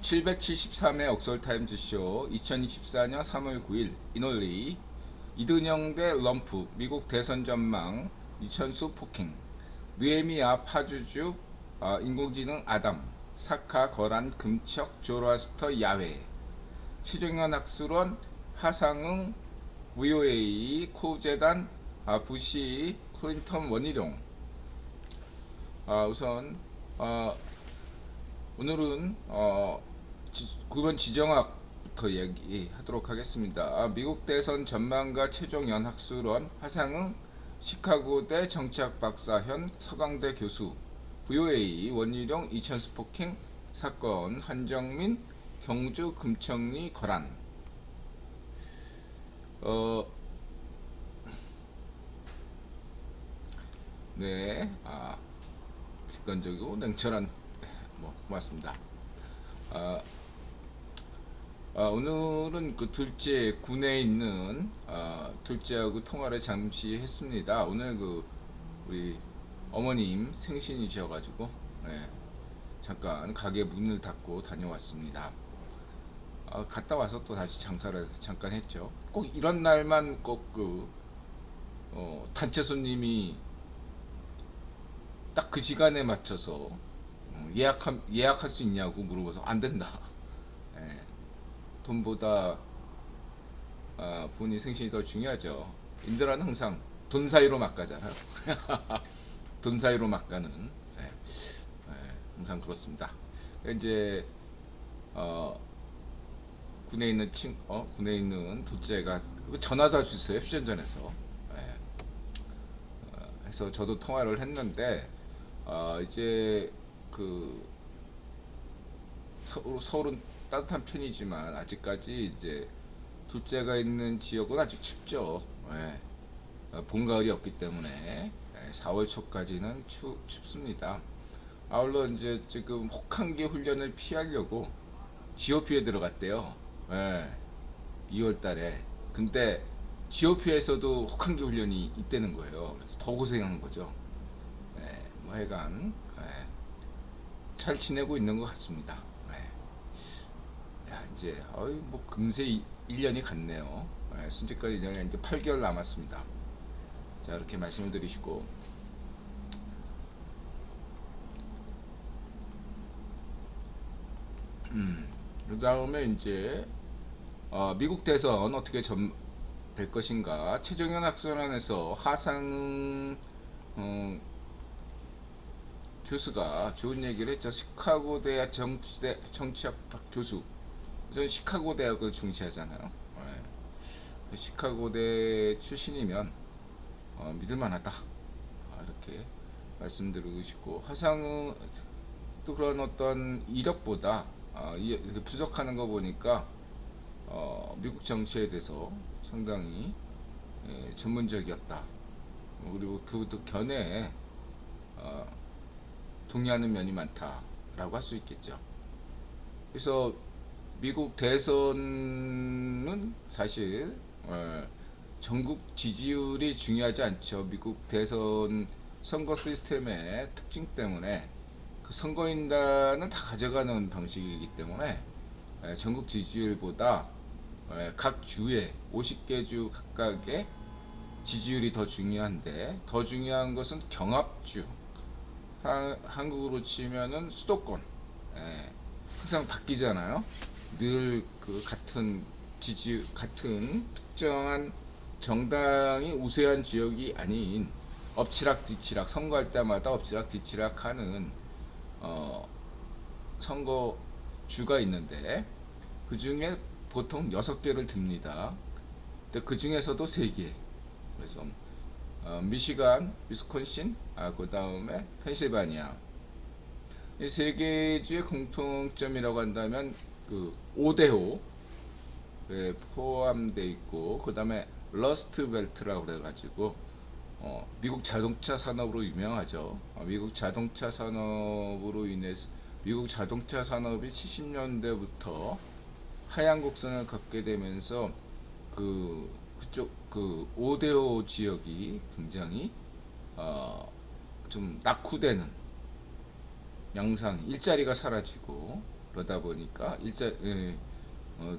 773회 옥설타임즈쇼 2024년 3월 9일 이놀리 이든영 대 럼프 미국 대선 전망 이천수 포킹 느헤미야 파주주 인공지능 아담 사카 거란 금척 조로아스터 야훼 최종현 학술원 하상응 VOA 코우재단 부시 클린턴 원희룡. 우선 오늘은 9번 지정학부터 얘기하도록 하겠습니다. 미국 대선 전망가 최종현 학술원 하상응 시카고대 정치학 박사현 서강대 교수 VOA 원희룡 이천수 폭행 사건 한정민 경주 금천리 거란. 네, 객관적이고 냉철한 고맙습니다. 오늘은 그 둘째 군에 있는 둘째하고 통화를 잠시 했습니다. 오늘 우리 어머님 생신이셔가지고 잠깐 가게 문을 닫고 다녀왔습니다. 갔다 와서 또 다시 장사를 잠깐 했죠. 꼭 이런 날만 꼭 단체 손님이 딱 그 시간에 맞춰서 예약할 수 있냐고 물어봐서 안 된다. 돈보다 본인 생신이 더 중요하죠. 인들은 항상 돈 사이로 막 가잖아요. 돈 사이로 막 가는 항상 그렇습니다. 이제 군에 있는 둘째가 전화도 할 수 있어요. 휴전전에서. 해서 저도 통화를 했는데 이제 서울은 따뜻한 편이지만 아직까지 이제 둘째가 있는 지역은 아직 춥죠. 봄 가을이 없기 때문에 4월 초까지는 춥습니다. 아울러 이제 지금 혹한기 훈련을 피하려고 GOP에 들어갔대요. 2월달에. 근데 GOP에서도 혹한기 훈련이 있다는 거예요. 그래서 더 고생하는 거죠. 하여간 잘 지내고 있는 것 같습니다. 이제 금세 1년이 갔네요. 순직까지 1년이 이제 8개월 남았습니다. 자, 이렇게 말씀을 드리시고 그 다음에 이제 미국 대선 어떻게 될 것인가. 최종현 학술원에서 하상응 교수가 좋은 얘기를 했죠. 시카고 대학 정치학 교수. 저는 시카고 대학을 중시하잖아요. 시카고대 출신이면 믿을만하다. 이렇게 말씀드리고 싶고, 하상은 또 그런 어떤 이력보다 이렇게 분석하는 거 보니까 미국 정치에 대해서 상당히 전문적이었다. 그리고 그것도 견해에 동의하는 면이 많다라고 할 수 있겠죠. 그래서 미국 대선은 사실 전국 지지율이 중요하지 않죠. 미국 대선 선거 시스템의 특징 때문에 그 선거인단은 다 가져가는 방식이기 때문에 전국 지지율보다 각 주에 50개 주 각각의 지지율이 더 중요한데, 더 중요한 것은 경합주. 한국으로 치면은 수도권. 항상 바뀌잖아요. 늘 같은 특정한 정당이 우세한 지역이 아닌 엎치락뒤치락, 선거할 때마다 엎치락뒤치락 하는 선거주가 있는데, 그 중에 보통 6개를 듭니다. 근데 그 중에서도 3개. 그래서 미시간, 위스콘신, 그 다음에 펜실바니아. 이 3개 주의 공통점이라고 한다면 5대5 포함되어 있고, 그 다음에 러스트벨트라고 그래가지고 미국 자동차 산업으로 유명하죠. 미국 자동차 산업이 70년대부터 하향 곡선을 걷게 되면서 그쪽 5대5 지역이 굉장히 좀 낙후되는 양상, 일자리가 사라지고 그러다 보니까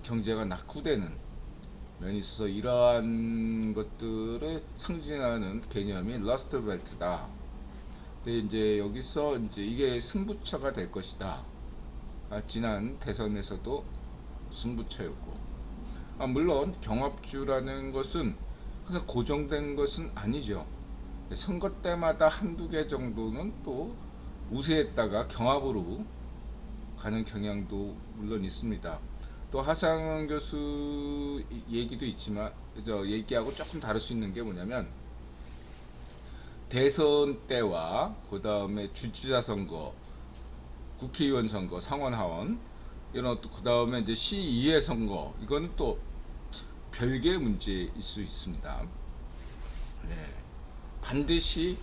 경제가 낙후되는 면이 있어서 이러한 것들을 상징하는 개념이 러스트 벨트다. 근데 이제 여기서 이제 이게 승부처가 될 것이다. 지난 대선에서도 승부처였고, 물론 경합주라는 것은 항상 고정된 것은 아니죠. 선거 때마다 한두 개 정도는 또 우세했다가 경합으로 가는 경향도 물론 있습니다. 또 하상현 교수 얘기도 있지만 얘기하고 조금 다를 수 있는 게 뭐냐면, 대선 때와 그 다음에 주지사 선거, 국회의원 선거, 상원하원 이런 또 그 다음에 이제 시의회 선거, 이거는 또 별개의 문제일 수 있습니다. 네. 반드시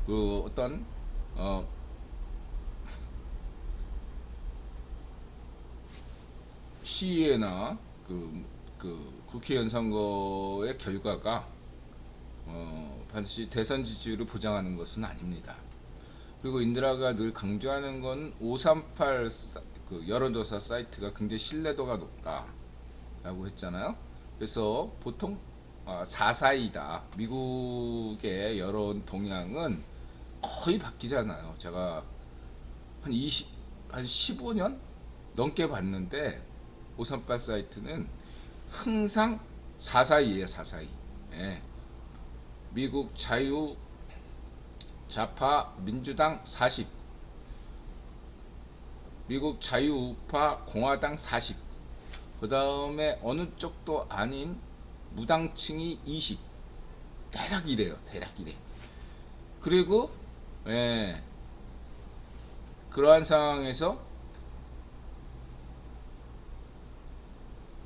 그 어떤 시의회나 그 국회의원 선거의 결과가 반드시 대선 지지율을 보장하는 것은 아닙니다. 그리고 인드라가 늘 강조하는 건 538 그 여론조사 사이트가 굉장히 신뢰도가 높다라고 했잖아요. 그래서 보통 442다. 미국의 여론 동향은 거의 바뀌잖아요. 제가 한 15년 넘게 봤는데 538 사이트는 항상 442예요. 442. 예. 미국 자유 좌파 민주당 40, 미국 자유우파 공화당 40, 그 다음에 어느 쪽도 아닌 무당층이 20. 대략 이래요. 대략 이래. 그리고 그러한 상황에서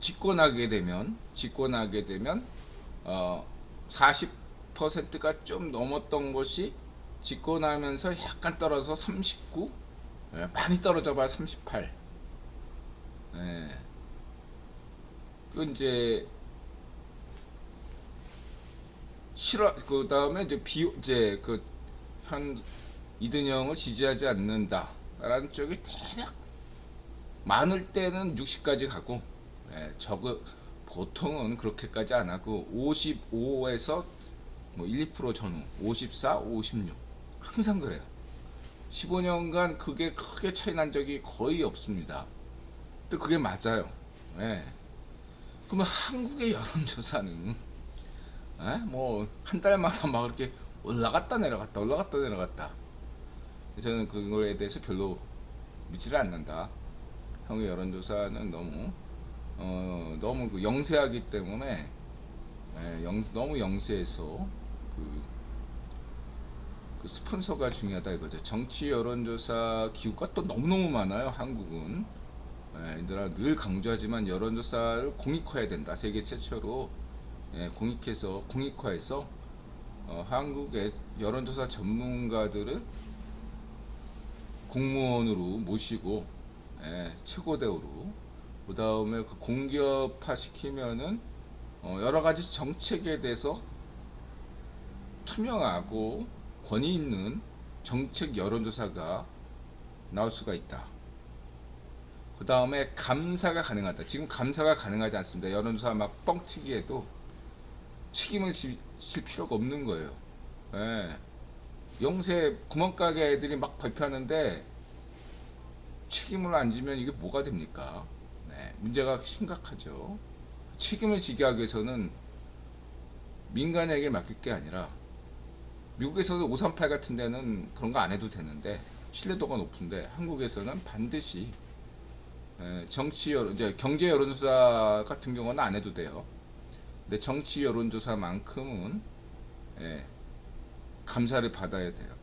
집권하게 되면 40%가 좀 넘었던 것이 집권하면서 약간 떨어져 39, 많이 떨어져 봐야 38. 그 이제 싫어. 그 다음에 이제 현 이든영을 지지하지 않는다라는 쪽이 대략 많을 때는 60까지 가고, 보통은 그렇게까지 안 하고 55에서 뭐 1, 2% 전후, 54, 56 항상 그래요. 15년간 그게 크게 차이 난 적이 거의 없습니다. 또 그게 맞아요. 그러면 한국의 여론조사는 뭐 한 달마다 막 이렇게 올라갔다 내려갔다. 저는 그거에 대해서 별로 믿지를 않는다. 한국 여론조사는 너무 영세하기 때문에, 너무 영세해서 그 스폰서가 중요하다 이거죠. 정치 여론조사 기구가 또 너무너무 많아요. 한국은. 얘들아 늘 강조하지만 여론조사를 공익화해야 된다. 세계 최초로 공익화해서 한국의 여론조사 전문가들을 공무원으로 모시고 최고 대우로, 그 다음에 그 공기업화 시키면은 여러 가지 정책에 대해서 투명하고 권위 있는 정책 여론조사가 나올 수가 있다. 그 다음에 감사가 가능하다. 지금 감사가 가능하지 않습니다. 여론조사 막 뻥튀기해도 책임을 질 필요가 없는 거예요. 영세 구멍가게 애들이 막 발표하는데 책임을 안 지면 이게 뭐가 됩니까? 문제가 심각하죠. 책임을 지게 하기 위해서는 민간에게 맡길 게 아니라, 미국에서도 538 같은 데는 그런 거 안 해도 되는데 신뢰도가 높은데, 한국에서는 반드시 정치 여론, 이제 경제 여론조사 같은 경우는 안 해도 돼요. 근데 정치 여론조사만큼은 감사를 받아야 돼요.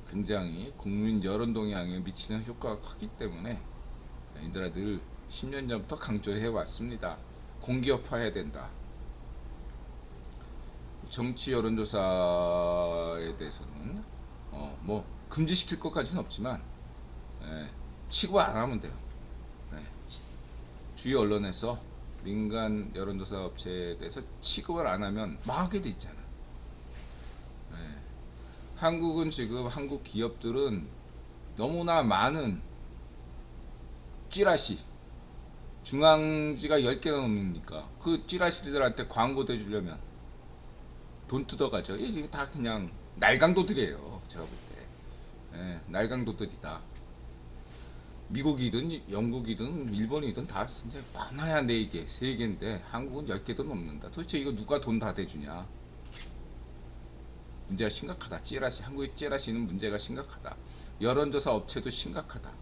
굉장히 국민 여론 동향에 미치는 효과가 크기 때문에 얘들아 늘 10년 전부터 강조해 왔습니다. 공기업화해야 된다. 정치 여론조사에 대해서는 뭐 금지시킬 것까지는 없지만 취급 안 하면 돼요. 주요 언론에서 민간 여론조사 업체에 대해서 취급을 안 하면 망하게 돼 있잖아. 한국은 지금 한국 기업들은 너무나 많은 찌라시 중앙지가 10개나 넘으니까 그 찌라시들한테 광고 대주려면 돈 뜯어가죠. 이게 다 그냥 날강도들이에요. 제가 볼 때. 예, 날강도들이다. 미국이든 영국이든 일본이든 다 이제 많아야 4개, 3개인데 한국은 10개도 넘는다. 도대체 이거 누가 돈 다 대주냐. 문제가 심각하다. 찌라시, 한국의 찌라시는 문제가 심각하다. 여론조사 업체도 심각하다.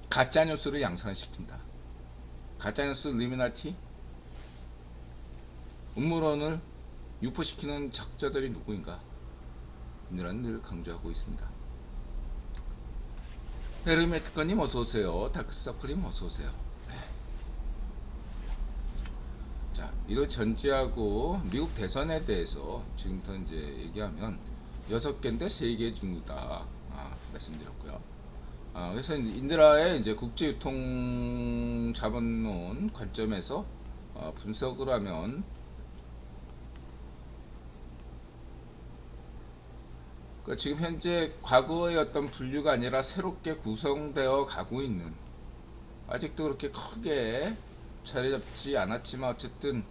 가짜뉴스를 양산시킨다. 가짜뉴스 리미나티 음모론을 유포시키는 적자들이 누구인가? 이들은 늘 강조하고 있습니다. 헤르메트커님 어서오세요. 다크서클님 어서오세요. 자, 이를 전제하고 미국 대선에 대해서 지금부터 이제 얘기하면 6개인데 3개 중이다. 말씀드렸고요. 그래서 인드라의 이제 국제유통 자본론 관점에서 분석을 하면 그러니까 지금 현재 과거의 어떤 분류가 아니라 새롭게 구성되어 가고 있는, 아직도 그렇게 크게 자리 잡지 않았지만 어쨌든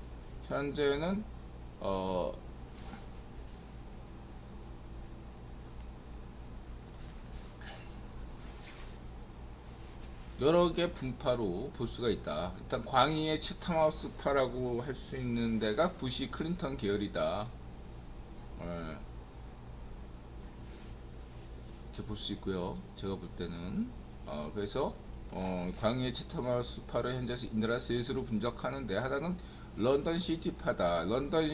현재는 여러 개 분파로 볼 수가 있다. 일단 광의의 채텀하우스파라고 할 수 있는 데가 부시 클린턴 계열이다. 이렇게 볼 수 있고요. 제가 볼 때는 그래서 광의의 채텀하우스파를 현재 인드라 셋으로 분석하는데, 하나는 런던 시티파다. 런던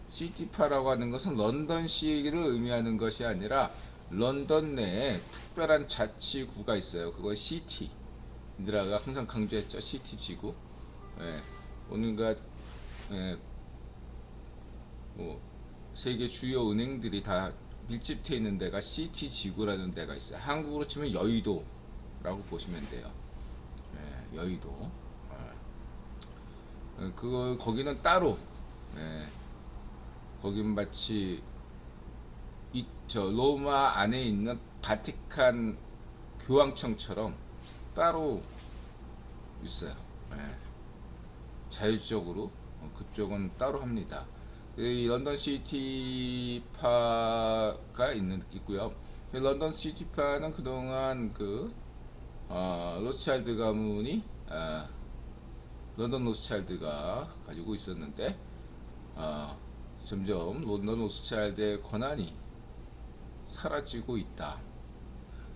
시티파라고 하는 것은 런던시를 의미하는 것이 아니라 런던 내에 특별한 자치구가 있어요. 그거 시티. 인드라가 항상 강조했죠. 시티 지구. 온갖 세계 주요 은행들이 다 밀집되어 있는 데가 시티 지구라는 데가 있어요. 한국으로 치면 여의도라고 보시면 돼요. 여의도. 거기는 따로. 거긴 마치 로마 안에 있는 바티칸 교황청처럼 따로 있어요. 자율적으로 그쪽은 따로 합니다. 이 런던 시티파가 있고요. 런던 시티파는 그동안 로스차일드 가문이 런던 로스차일드가 가지고 있었는데 점점 런던 로스차일드의 권한이 사라지고 있다.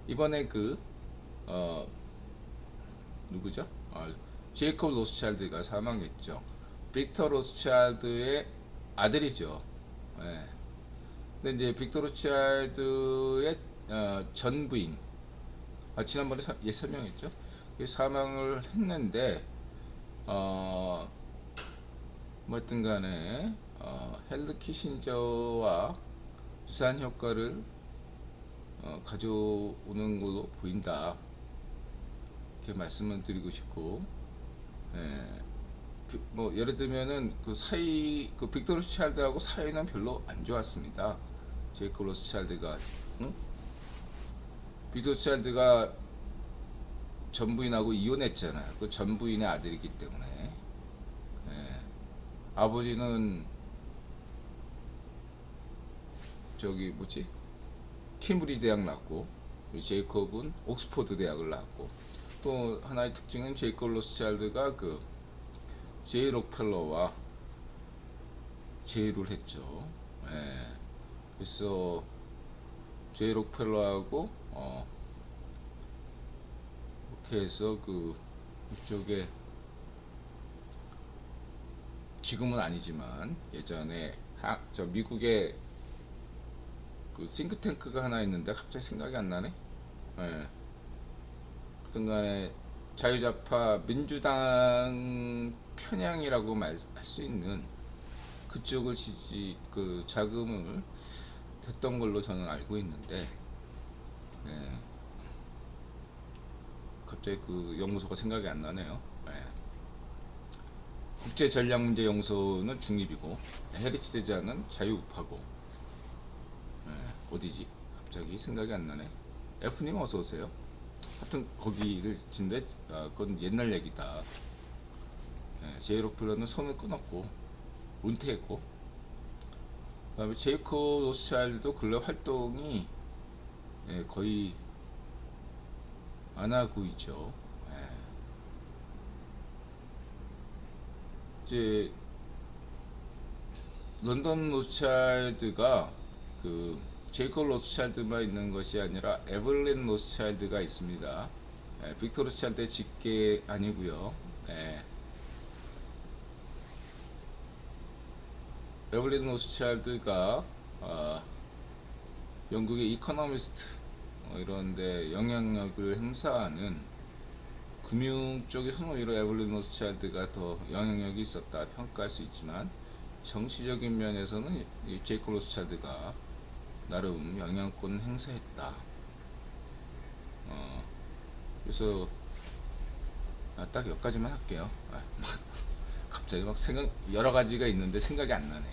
이번에 누구죠? 제이콥 로스차일드가 사망했죠. 빅터 로스차일드의 아들이죠. 근데 이제 빅터 로스차일드의 전 부인, 지난번에 설명했죠. 사망을 했는데 뭐든 간에 헨리 키신저와 유사한 효과를 가져오는 걸로 보인다. 이렇게 말씀을 드리고 싶고, 뭐 예를 들면은 빅터 로스차일드하고 사이는 별로 안 좋았습니다. 제이콥 로스차일드가 빅터 로스차일드가 전부인하고 이혼했잖아요. 그 전부인의 아들이기 때문에. 아버지는 케임브리지 대학 나왔고, 제이콥은 옥스퍼드 대학을 나왔고, 또 하나의 특징은 제이콥 로스차일드가 제이 록펠러와 제휴를 했죠. 그래서 제이 록펠러하고 이렇게 해서 이쪽에 지금은 아니지만 예전에 미국에 싱크탱크가 하나 있는데 갑자기 생각이 안 나네. 하여튼 간에 자유좌파 민주당 편향이라고 할 수 있는 그쪽을 자금을 됐던 걸로 저는 알고 있는데, 갑자기 연구소가 생각이 안 나네요. 국제전략문제연구소는 중립이고 헤리스 대자는 자유우파고, 어디지? 갑자기 생각이 안 나네. F님 어서 오세요. 하여튼 거기를 진데 그건 옛날 얘기다. J 록펠러는 손을 끊었고 은퇴했고, 그다음에 제이콥 로스차일드도 근래 활동이 거의 안 하고 있죠. 이제 런던 로스차일드가 그 제이콥 로스차일드만 있는 것이 아니라 에블린 로스차일드가 있습니다. 빅터 로스차일드의 직계 아니고요. 에블린 로스차일드가 영국의 이코노미스트 이런데 영향력을 행사하는 금융 쪽에서는 오히려 에블린 로스차일드가 더 영향력이 있었다 평가할 수 있지만, 정치적인 면에서는 이 제이콥 로스차일드가 나름 영향권을 행사했다. 그래서 딱 여기까지만 할게요. 갑자기 막 생각 여러 가지가 있는데 생각이 안 나네.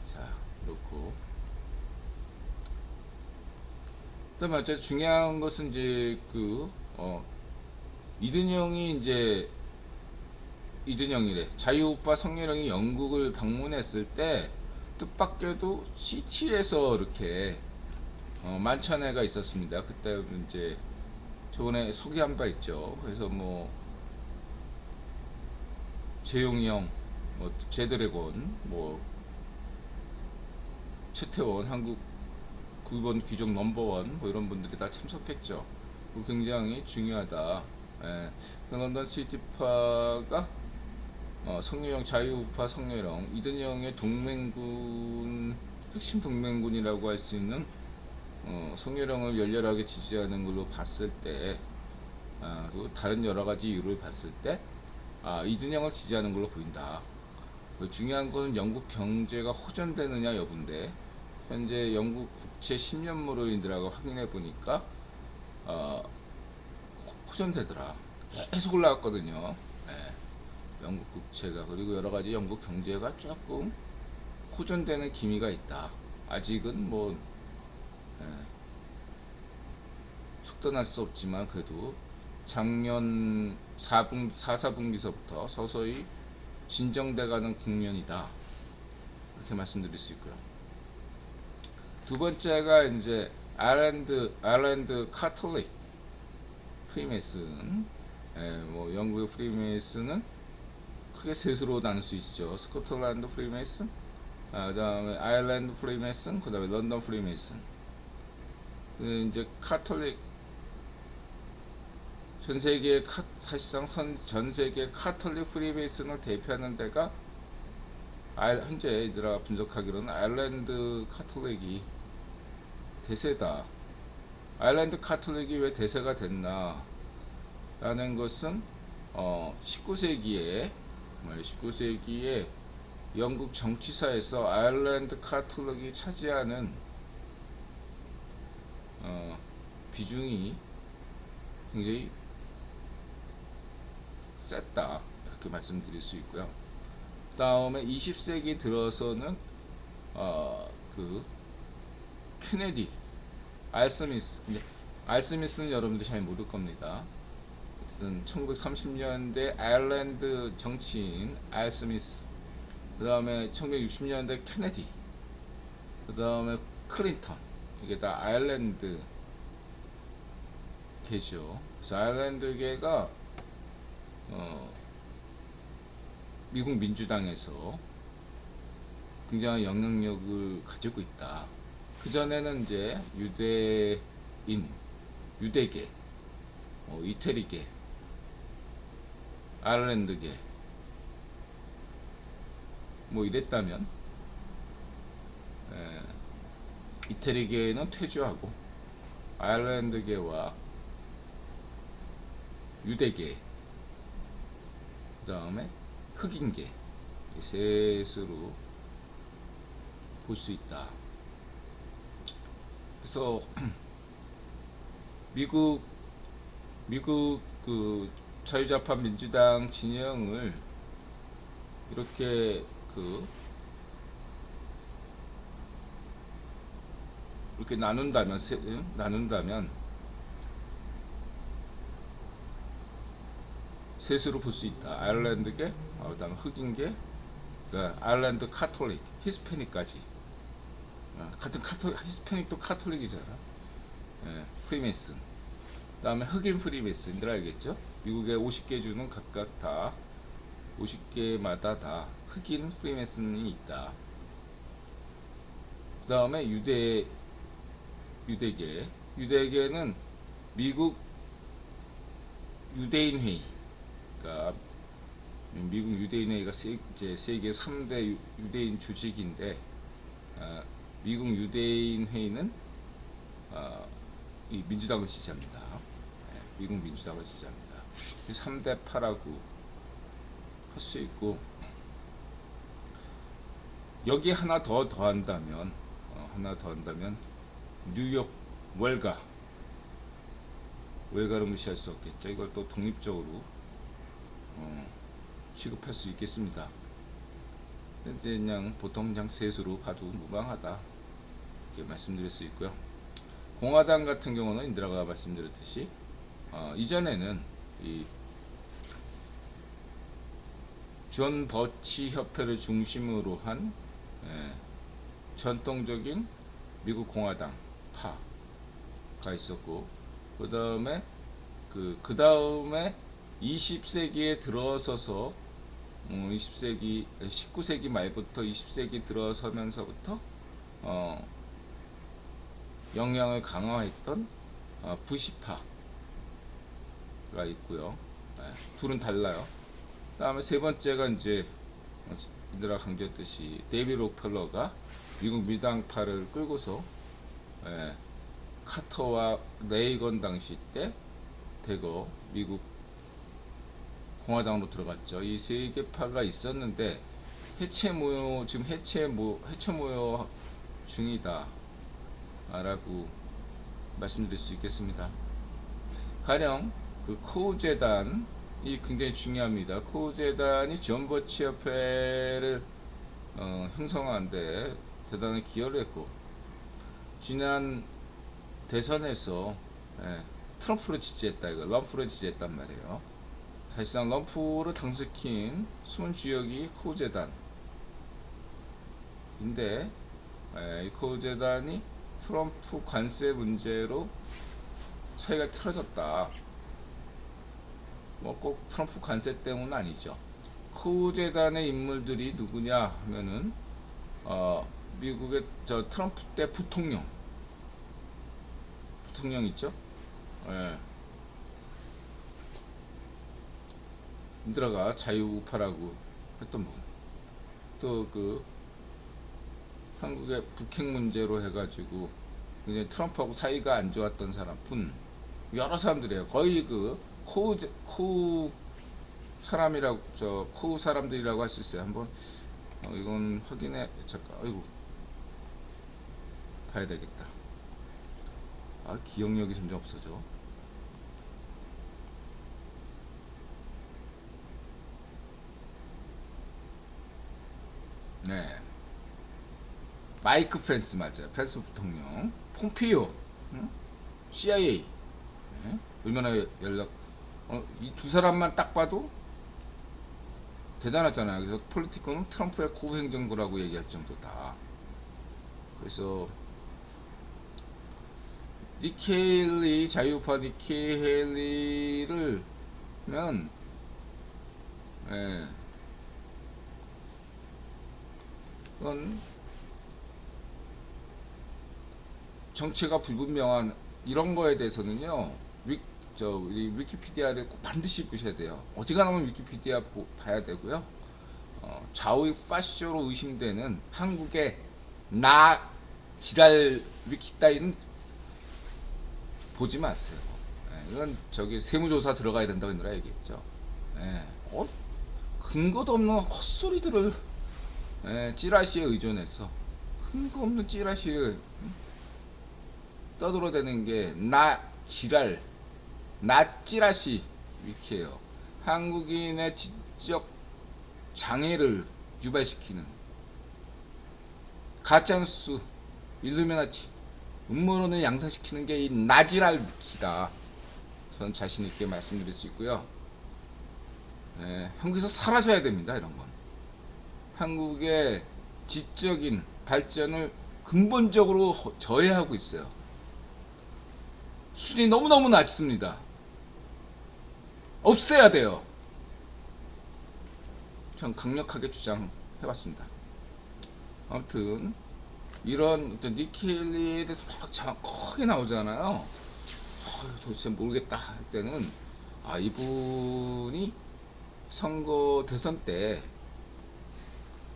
자, 그렇고 그다음에 어쨌든 중요한 것은 이제 이든영이래. 자유오빠 성렬형이 영국을 방문했을 때 뜻밖에도 CT에서 이렇게 만찬회가 있었습니다. 그때 이제 저번에 소개한 바 있죠. 그래서 뭐 재용이 형, 뭐 제드래곤, 뭐 최태원, 한국 9번 귀족 넘버원 뭐 이런 분들이 다 참석했죠. 굉장히 중요하다. 런던 시티파가 성렬형, 자유우파 성렬형, 이든영의 동맹군, 핵심 동맹군이라고 할 수 있는 성렬형을 열렬하게 지지하는 걸로 봤을 때, 그리고 다른 여러 가지 이유를 봤을 때, 이든영을 지지하는 걸로 보인다. 중요한 것은 영국 경제가 호전되느냐 여부인데, 현재 영국 국채 10년물로인들하고 확인해 보니까 호전되더라. 계속 올라갔거든요. 영국 국채가. 그리고 여러 가지 영국 경제가 조금 호전되는 기미가 있다. 아직은 뭐 속단할 수 없지만 그래도 작년 4분기서부터 서서히 진정돼가는 국면이다. 이렇게 말씀드릴 수 있고요. 두 번째가 이제 아일랜드 카톨릭 프리메이슨. 뭐 영국의 프리메이슨은 크게 셋으로 나눌 수 있죠. 스코틀랜드 프리메이슨, 그다음에 아일랜드 프리메이슨, 그다음에 런던 프리메이슨. 이제 카톨릭 사실상 전 세계 카톨릭 프리메이슨을 대표하는 데가 현재 이들아 분석하기로는 아일랜드 카톨릭이 대세다. 아일랜드 카톨릭이 왜 대세가 됐나 라는 것은 19세기에 영국 정치사에서 아일랜드 카톨릭이 차지하는 비중이 굉장히 셌다, 이렇게 말씀드릴 수 있고요. 그 다음에 20세기 들어서는 케네디, 알스미스는 여러분들이 잘 모를 겁니다. 어쨌든 1930년대 아일랜드 정치인 알스미스, 그 다음에 1960년대 케네디, 그 다음에 클린턴, 이게 다 아일랜드 계죠. 그래서 아일랜드계가 미국 민주당에서 굉장한 영향력을 가지고 있다. 그 전에는 이제 유대계, 이태리계, 아일랜드계 뭐 이랬다면, 이태리계는 퇴주하고 아일랜드계와 유대계, 그 다음에 흑인계, 이 셋으로 볼 수 있다. 그래서 미국 그 자유좌파 민주당 진영을 이렇게 나눈다면 셋으로 볼 수 있다. 아일랜드계, 그다음에 흑인계, 아일랜드 카톨릭, 히스패닉까지. 같은 히스패닉도 카톨릭이잖아. 프리메이슨. 그다음에 흑인 프리메이슨들 알겠죠? 미국의 50개 주는 각각 다 50개마다 다 흑인 프리메이슨이 있다. 그다음에 유대계는 미국 유대인 회의, 그러니까 미국 유대인 회의가 세계 3대 유대인 조직인데, 미국 유대인 회의는 이 민주당을 지지합니다. 미국 민주당을 지지합니다. 3대8라고 할 수 있고, 여기 하나 더 더한다면 뉴욕 월가를 무시할 수 없겠죠. 이걸 또 독립적으로 취급할 수 있겠습니다. 그냥 보통 그냥 셋으로 봐도 무방하다, 이렇게 말씀드릴 수 있고요. 공화당 같은 경우는 인드라가 말씀드렸듯이 이전에는 이 존 버치 협회를 중심으로 한 전통적인 미국 공화당 파가 있었고, 그 다음에 20세기에 들어서서 19세기 말부터 20세기 들어서면서부터 영향을 강화했던 부시파가 있고요. 둘은 달라요. 다음에 세 번째가 이제 이들아 강조했듯이 데이비드 록펠러가 미국 민주당파를 끌고서 카터와 레이건 당시 때 대거 미국 공화당으로 들어갔죠. 이 세 개파가 있었는데 지금 해체 모여 중이다 라고 말씀드릴 수 있겠습니다. 가령 그 코우 재단이 굉장히 중요합니다. 코우 재단이 존 버치 협회를 형성하는데 대단히 기여를 했고, 지난 대선에서 트럼프를 지지했다, 이거 럼프를 지지했단 말이에요. 사실상 럼프를 당선시킨 숨은 주역이 코우 재단인데, 이 코우 재단이 트럼프 관세 문제로 사이가 틀어졌다. 뭐 꼭 트럼프 관세 때문은 아니죠. 코우 재단의 인물들이 누구냐 하면은 미국의 트럼프 때 부통령 있죠. 인드라가 자유우파라고 했던 분, 또 그 한국의 북핵 문제로 해가지고 굉장히 트럼프하고 사이가 안 좋았던 사람뿐 여러 사람들이에요. 거의 그 코우 사람들이라고 할 수 있어요. 한번 이건 확인해. 잠깐, 아이고, 봐야 되겠다. 기억력이 점점 없어져. 네, 마이크 펜스 맞아요. 펜스 부통령, 폼페이오, CIA. 얼마나 이 두 사람만 딱 봐도 대단하잖아요. 그래서 폴리티코는 트럼프의 고부 행정부라고 얘기할 정도다. 그래서 니키 헤일리, 자유우파 니키 헤일리를 면 그건 정체가 불분명한 이런 거에 대해서는요, 우리 위키피디아를 꼭 반드시 보셔야 돼요. 어지간하면 위키피디아 봐야 되고요. 좌우 파시조로 의심되는 한국의 지랄 위키 따위는 보지 마세요. 이건 세무조사 들어가야 된다고 얘들아 얘기했죠. 근거도 없는 헛소리들을 찌라시에 의존해서 근거 없는 찌라시를 떠들어대는 게 찌라시 위키예요. 한국인의 지적 장애를 유발시키는 가짜뉴스, 일루미나티, 음모론을 양산시키는 게 이 나지랄 위키다. 저는 자신 있게 말씀드릴 수 있고요. 한국에서 사라져야 됩니다. 이런 건 한국의 지적인 발전을 근본적으로 저해하고 있어요. 수준이 너무너무 낮습니다. 없애야 돼요. 전 강력하게 주장해봤습니다. 아무튼 이런 니켈리에 대해서 막 크게 나오잖아요. 도대체 모르겠다 할 때는 이분이 선거 대선 때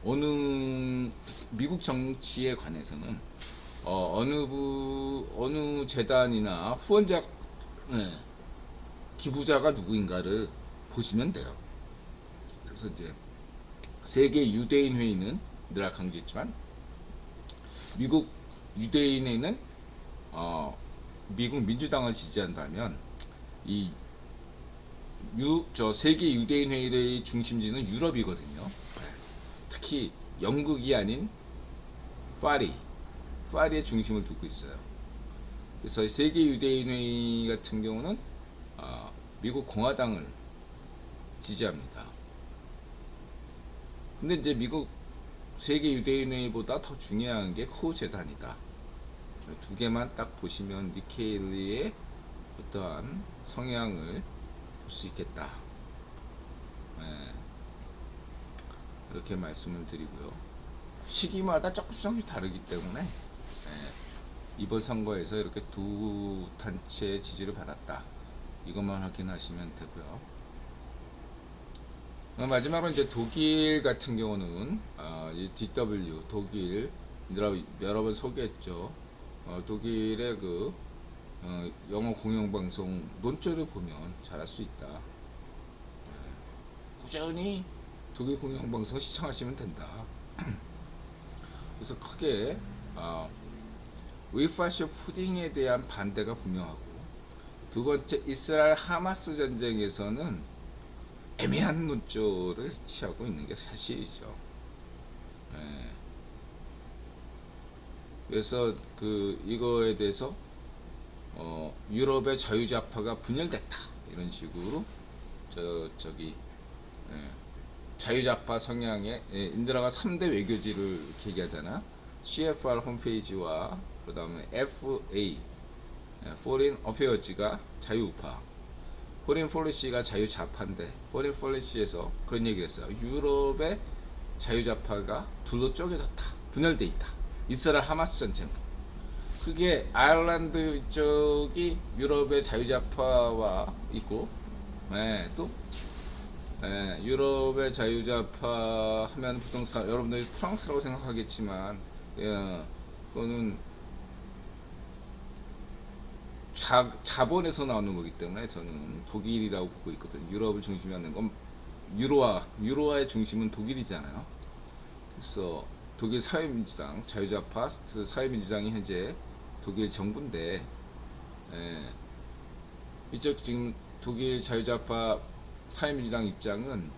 어느 미국 정치에 관해서는 어느 재단이나 후원자 기부자가 누구인가를 보시면 돼요. 그래서 이제 세계 유대인 회의는 늘 강조했지만 미국 유대인에는 미국 민주당을 지지한다면 세계 유대인 회의의 중심지는 유럽이거든요. 특히 영국이 아닌 파리의 중심을 두고 있어요. 그래서 세계 유대인 회의 같은 경우는 미국 공화당을 지지합니다. 근데 이제 미국 세계 유대인 회의보다 더 중요한 게 코우 재단이다. 두 개만 딱 보시면 니켈리의 어떠한 성향을 볼 수 있겠다. 이렇게 말씀을 드리고요. 시기마다 조금씩 다르기 때문에 이번 선거에서 이렇게 두 단체의 지지를 받았다. 이것만 확인하시면 되고요. 마지막으로 이제 독일 같은 경우는 이 DW 독일 여러 번 소개했죠. 독일의 그 영어 공영방송 논조를 보면 잘 알 수 있다. 꾸준히 독일 공영방송 시청하시면 된다. 그래서 크게 위파쇼 푸딩에 대한 반대가 분명하고, 두 번째 이스라엘 하마스 전쟁에서는 애매한 논조를 취하고 있는 게 사실이죠. 그래서 이거에 대해서 유럽의 자유좌파가 분열됐다 이런 식으로 자유좌파 성향의 인드라가 3대 외교지를 이렇게 얘기하잖아. CFR 홈페이지와 그 다음에 FA Foreign Affairs가 자유우파, Foreign Policy가 자유좌파인데 Foreign Policy에서 그런 얘기를 했어요. 유럽의 자유좌파가 둘로 쪼개졌다, 분열돼 있다. 이스라엘 하마스 전쟁. 그게 아일랜드 쪽이 유럽의 자유좌파와 있고, 또 유럽의 자유좌파 하면 보통 여러분들이 프랑스라고 생각하겠지만, 그거는 자본에서 나오는 거기 때문에 저는 독일이라고 보고 있거든요. 유럽을 중심이 하는 건 유로화의 중심은 독일이잖아요. 그래서 독일 사회민주당, 자유좌파 사회민주당이 현재 독일 정부인데, 이쪽 지금 독일 자유좌파 사회민주당 입장은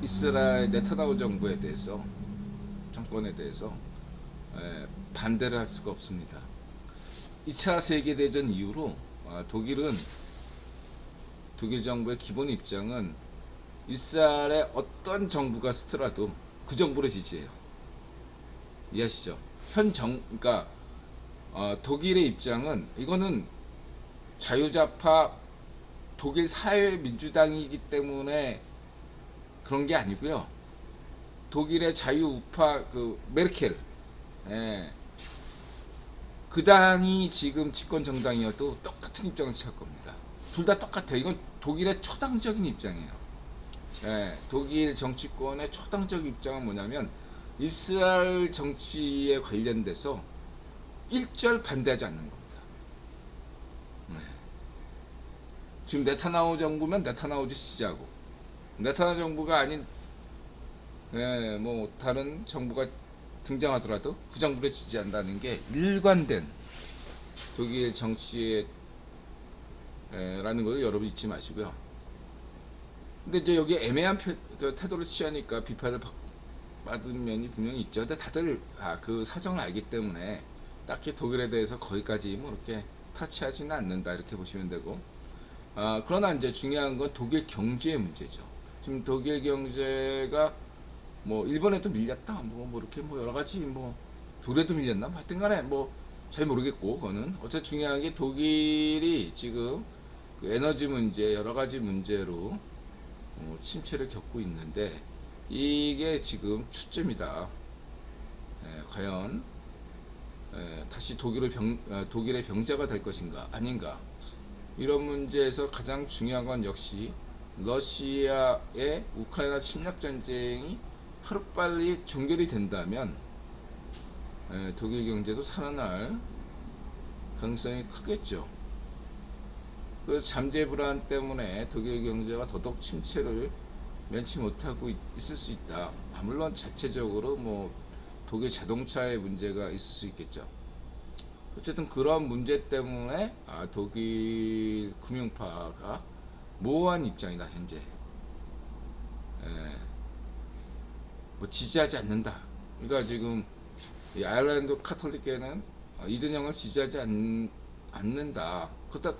이스라엘 네타냐후 정부에 대해서, 정권에 대해서 반대를 할 수가 없습니다. 2차 세계대전 이후로 독일 정부의 기본 입장은 이스라엘의 어떤 정부가 쓰더라도 그 정부를 지지해요. 이해하시죠? 그러니까 독일의 입장은, 이거는 자유좌파 독일 사회민주당이기 때문에 그런 게 아니고요. 독일의 자유우파 메르켈, 그 당이 지금 집권 정당이어도 똑같은 입장을 취할 겁니다. 둘 다 똑같아요. 이건 독일의 초당적인 입장이에요. 독일 정치권의 초당적 입장은 뭐냐면 이스라엘 정치에 관련돼서 일절 반대하지 않는 겁니다. 지금 네타냐후 정부면 네타냐후 지지하고, 네타냐후 정부가 아닌 뭐 다른 정부가 등장하더라도 그 정부를 지지한다는 게 일관된 독일 정치에 라는 걸 여러분 잊지 마시고요. 근데 이제 여기 애매한 태도를 취하니까 비판을 받은 면이 분명히 있죠. 근데 다들 그 사정을 알기 때문에 딱히 독일에 대해서 거기까지 뭐 이렇게 타치하지는 않는다 이렇게 보시면 되고, 그러나 이제 중요한 건 독일 경제의 문제죠. 지금 독일 경제가 뭐 일본에도 밀렸다 뭐 이렇게 뭐 여러 가지 뭐 독일에도 밀렸나 하여튼간에 뭐 잘 모르겠고, 그거는 어쨌든 중요한 게 독일이 지금 그 에너지 문제 여러 가지 문제로 침체를 겪고 있는데, 이게 지금 추점이다. 과연 다시 독일의 병자가 될 것인가 아닌가, 이런 문제에서 가장 중요한 건 역시 러시아의 우크라이나 침략 전쟁이 하루빨리 종결이 된다면 독일 경제도 살아날 가능성이 크겠죠. 그 잠재 불안 때문에 독일 경제가 더더욱 침체를 면치 못하고 있을 수 있다. 물론 자체적으로 뭐 독일 자동차의 문제가 있을 수 있겠죠. 어쨌든 그런 문제 때문에 독일 금융파가 모호한 입장이다 현재. 뭐 지지하지 않는다. 그러니까 지금 이 아일랜드 카톨릭계는 이든영을 지지하지 않는다. 그렇다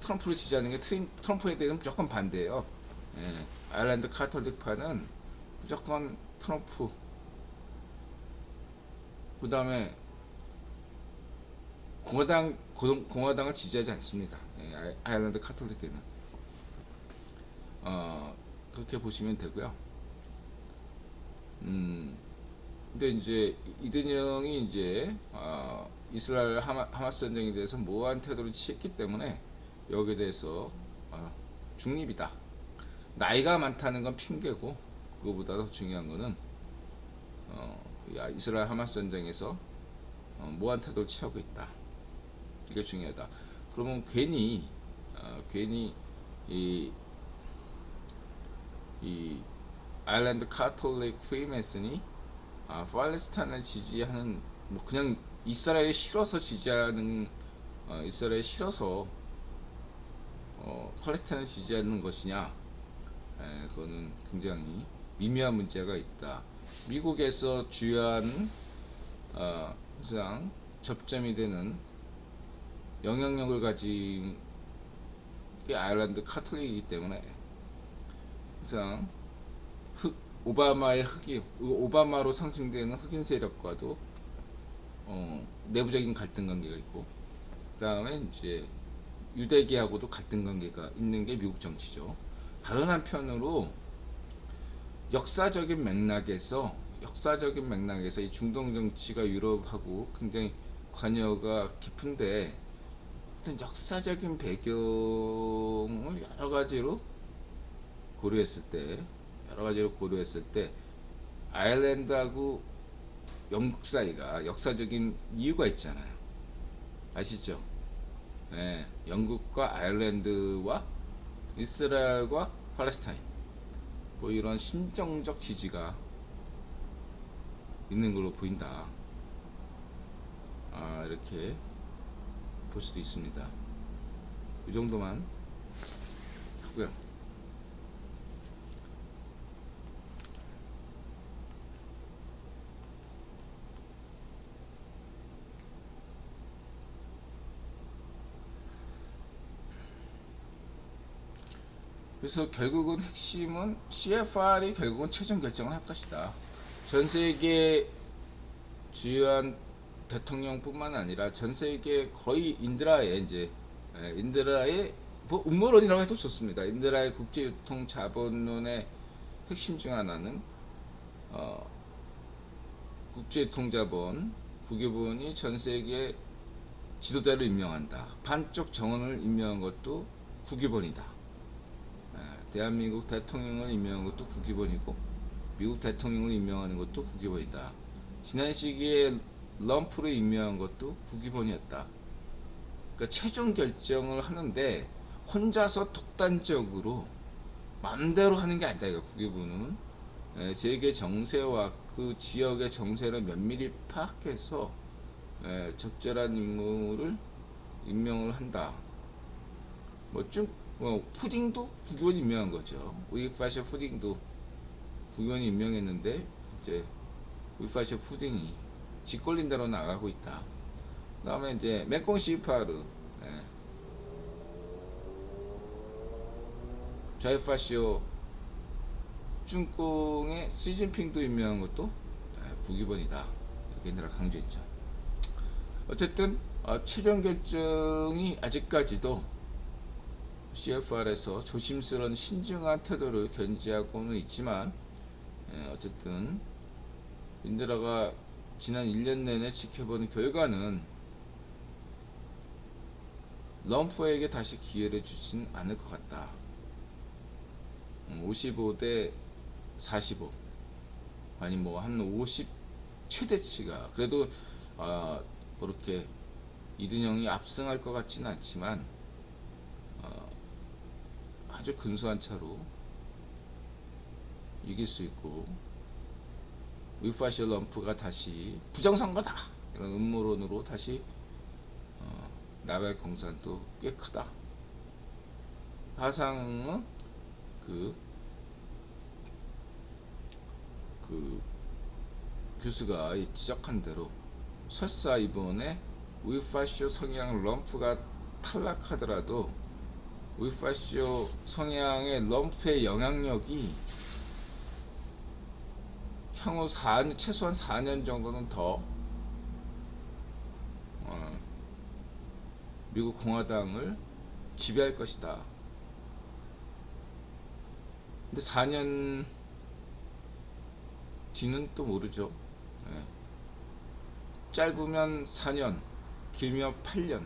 트럼프를 지지하는 게 트럼프에 대해서 무조건 반대예요. 아일랜드 카톨릭파는 무조건 트럼프, 그 다음에 공화당을 지지하지 않습니다. 아일랜드 카톨릭계는 그렇게 보시면 되고요. 근데 이제 이든영이 이제 이스라엘 하마스 전쟁에 대해서 모호한 태도를 취했기 때문에 여기에 대해서 중립이다. 나이가 많다는 건 핑계고, 그거보다 더 중요한 거는 이스라엘 하마스 전쟁에서 모호한 태도를 취하고 있다. 이게 중요하다. 그러면 괜히 이 아일랜드 카톨릭 프리메슨이 팔레스타인을 지지하는, 뭐 그냥 이스라엘이 싫어서 지지하는, 이스라엘이 싫어서 팔레스타인을 지지하는 것이냐, 그거는 굉장히 미묘한 문제가 있다. 미국에서 주요한 가장 접점이 되는 영향력을 가진 게 아일랜드 카톨릭이기 때문에 항상 오바마로 상징되는 흑인 세력과도 내부적인 갈등 관계가 있고, 그 다음에 이제 유대계하고도 갈등 관계가 있는 게 미국 정치죠. 다른 한편으로 역사적인 맥락에서 이 중동 정치가 유럽하고 굉장히 관여가 깊은데, 어떤 역사적인 배경을 여러 가지로 고려했을 때 아일랜드하고 영국 사이가 역사적인 이유가 있잖아요. 아시죠? 영국과 아일랜드와 이스라엘과 팔레스타인, 뭐 이런 심정적 지지가 있는 걸로 보인다. 이렇게 볼 수도 있습니다. 이 정도만 하고요. 그래서 결국은 핵심은 CFR이 결국은 최종 결정을 할 것이다. 전 세계 주요한 대통령뿐만 아니라 전 세계 거의 인드라의 뭐 음모론이라고 해도 좋습니다. 인드라의 국제유통 자본론의 핵심 중 하나는 국제유통자본 국유본이 전 세계 지도자를 임명한다. 반쪽 정원을 임명한 것도 국유본이다. 대한민국 대통령을 임명한 것도 국유본이고, 미국 대통령을 임명하는 것도 국유본이다. 지난 시기에 럼프를 임명한 것도 국유본이었다. 그러니까 최종 결정을 하는데 혼자서 독단적으로 마음대로 하는 게 아니다. 국유본은 세계 정세와 그 지역의 정세를 면밀히 파악해서 적절한 인물을 임명을 한다. 푸딩도 국유본이 임명한 거죠. 우이파셔 푸딩도 국유본이 임명했는데 이제 우이파셔 푸딩이 짓걸린 대로 나가고 있다. 그 다음에 이제 메콩 시파르 예. 좌이파시오 중공의 시진핑도 임명한 것도 국위본이다. 이렇게 내가 강조했죠. 어쨌든 최종 결정이 아직까지도 CFR에서 조심스러운 신중한 태도를 견지하고는 있지만, 어쨌든 인드라가 지난 1년 내내 지켜본 결과는 럼프에게 다시 기회를 주진 않을 것 같다. 55대 45 아니 뭐 한 50 최대치가 그래도 그렇게 이든영이 압승할 것 같지는 않지만 아주 근소한 차로 이길 수 있고, 위파시오 럼프가 다시 부정선거다 이런 음모론으로 다시 나갈 공산도 꽤 크다. 하상은 그 교수가 지적한 대로 설사 이번에 위파시오 성향 럼프가 탈락하더라도 위파시오 성향의 럼프의 영향력이 향후 최소한 4년 정도는 더 미국 공화당을 지배할 것이다. 근데 4년 뒤는 또 모르죠. 짧으면 4년, 길면 8년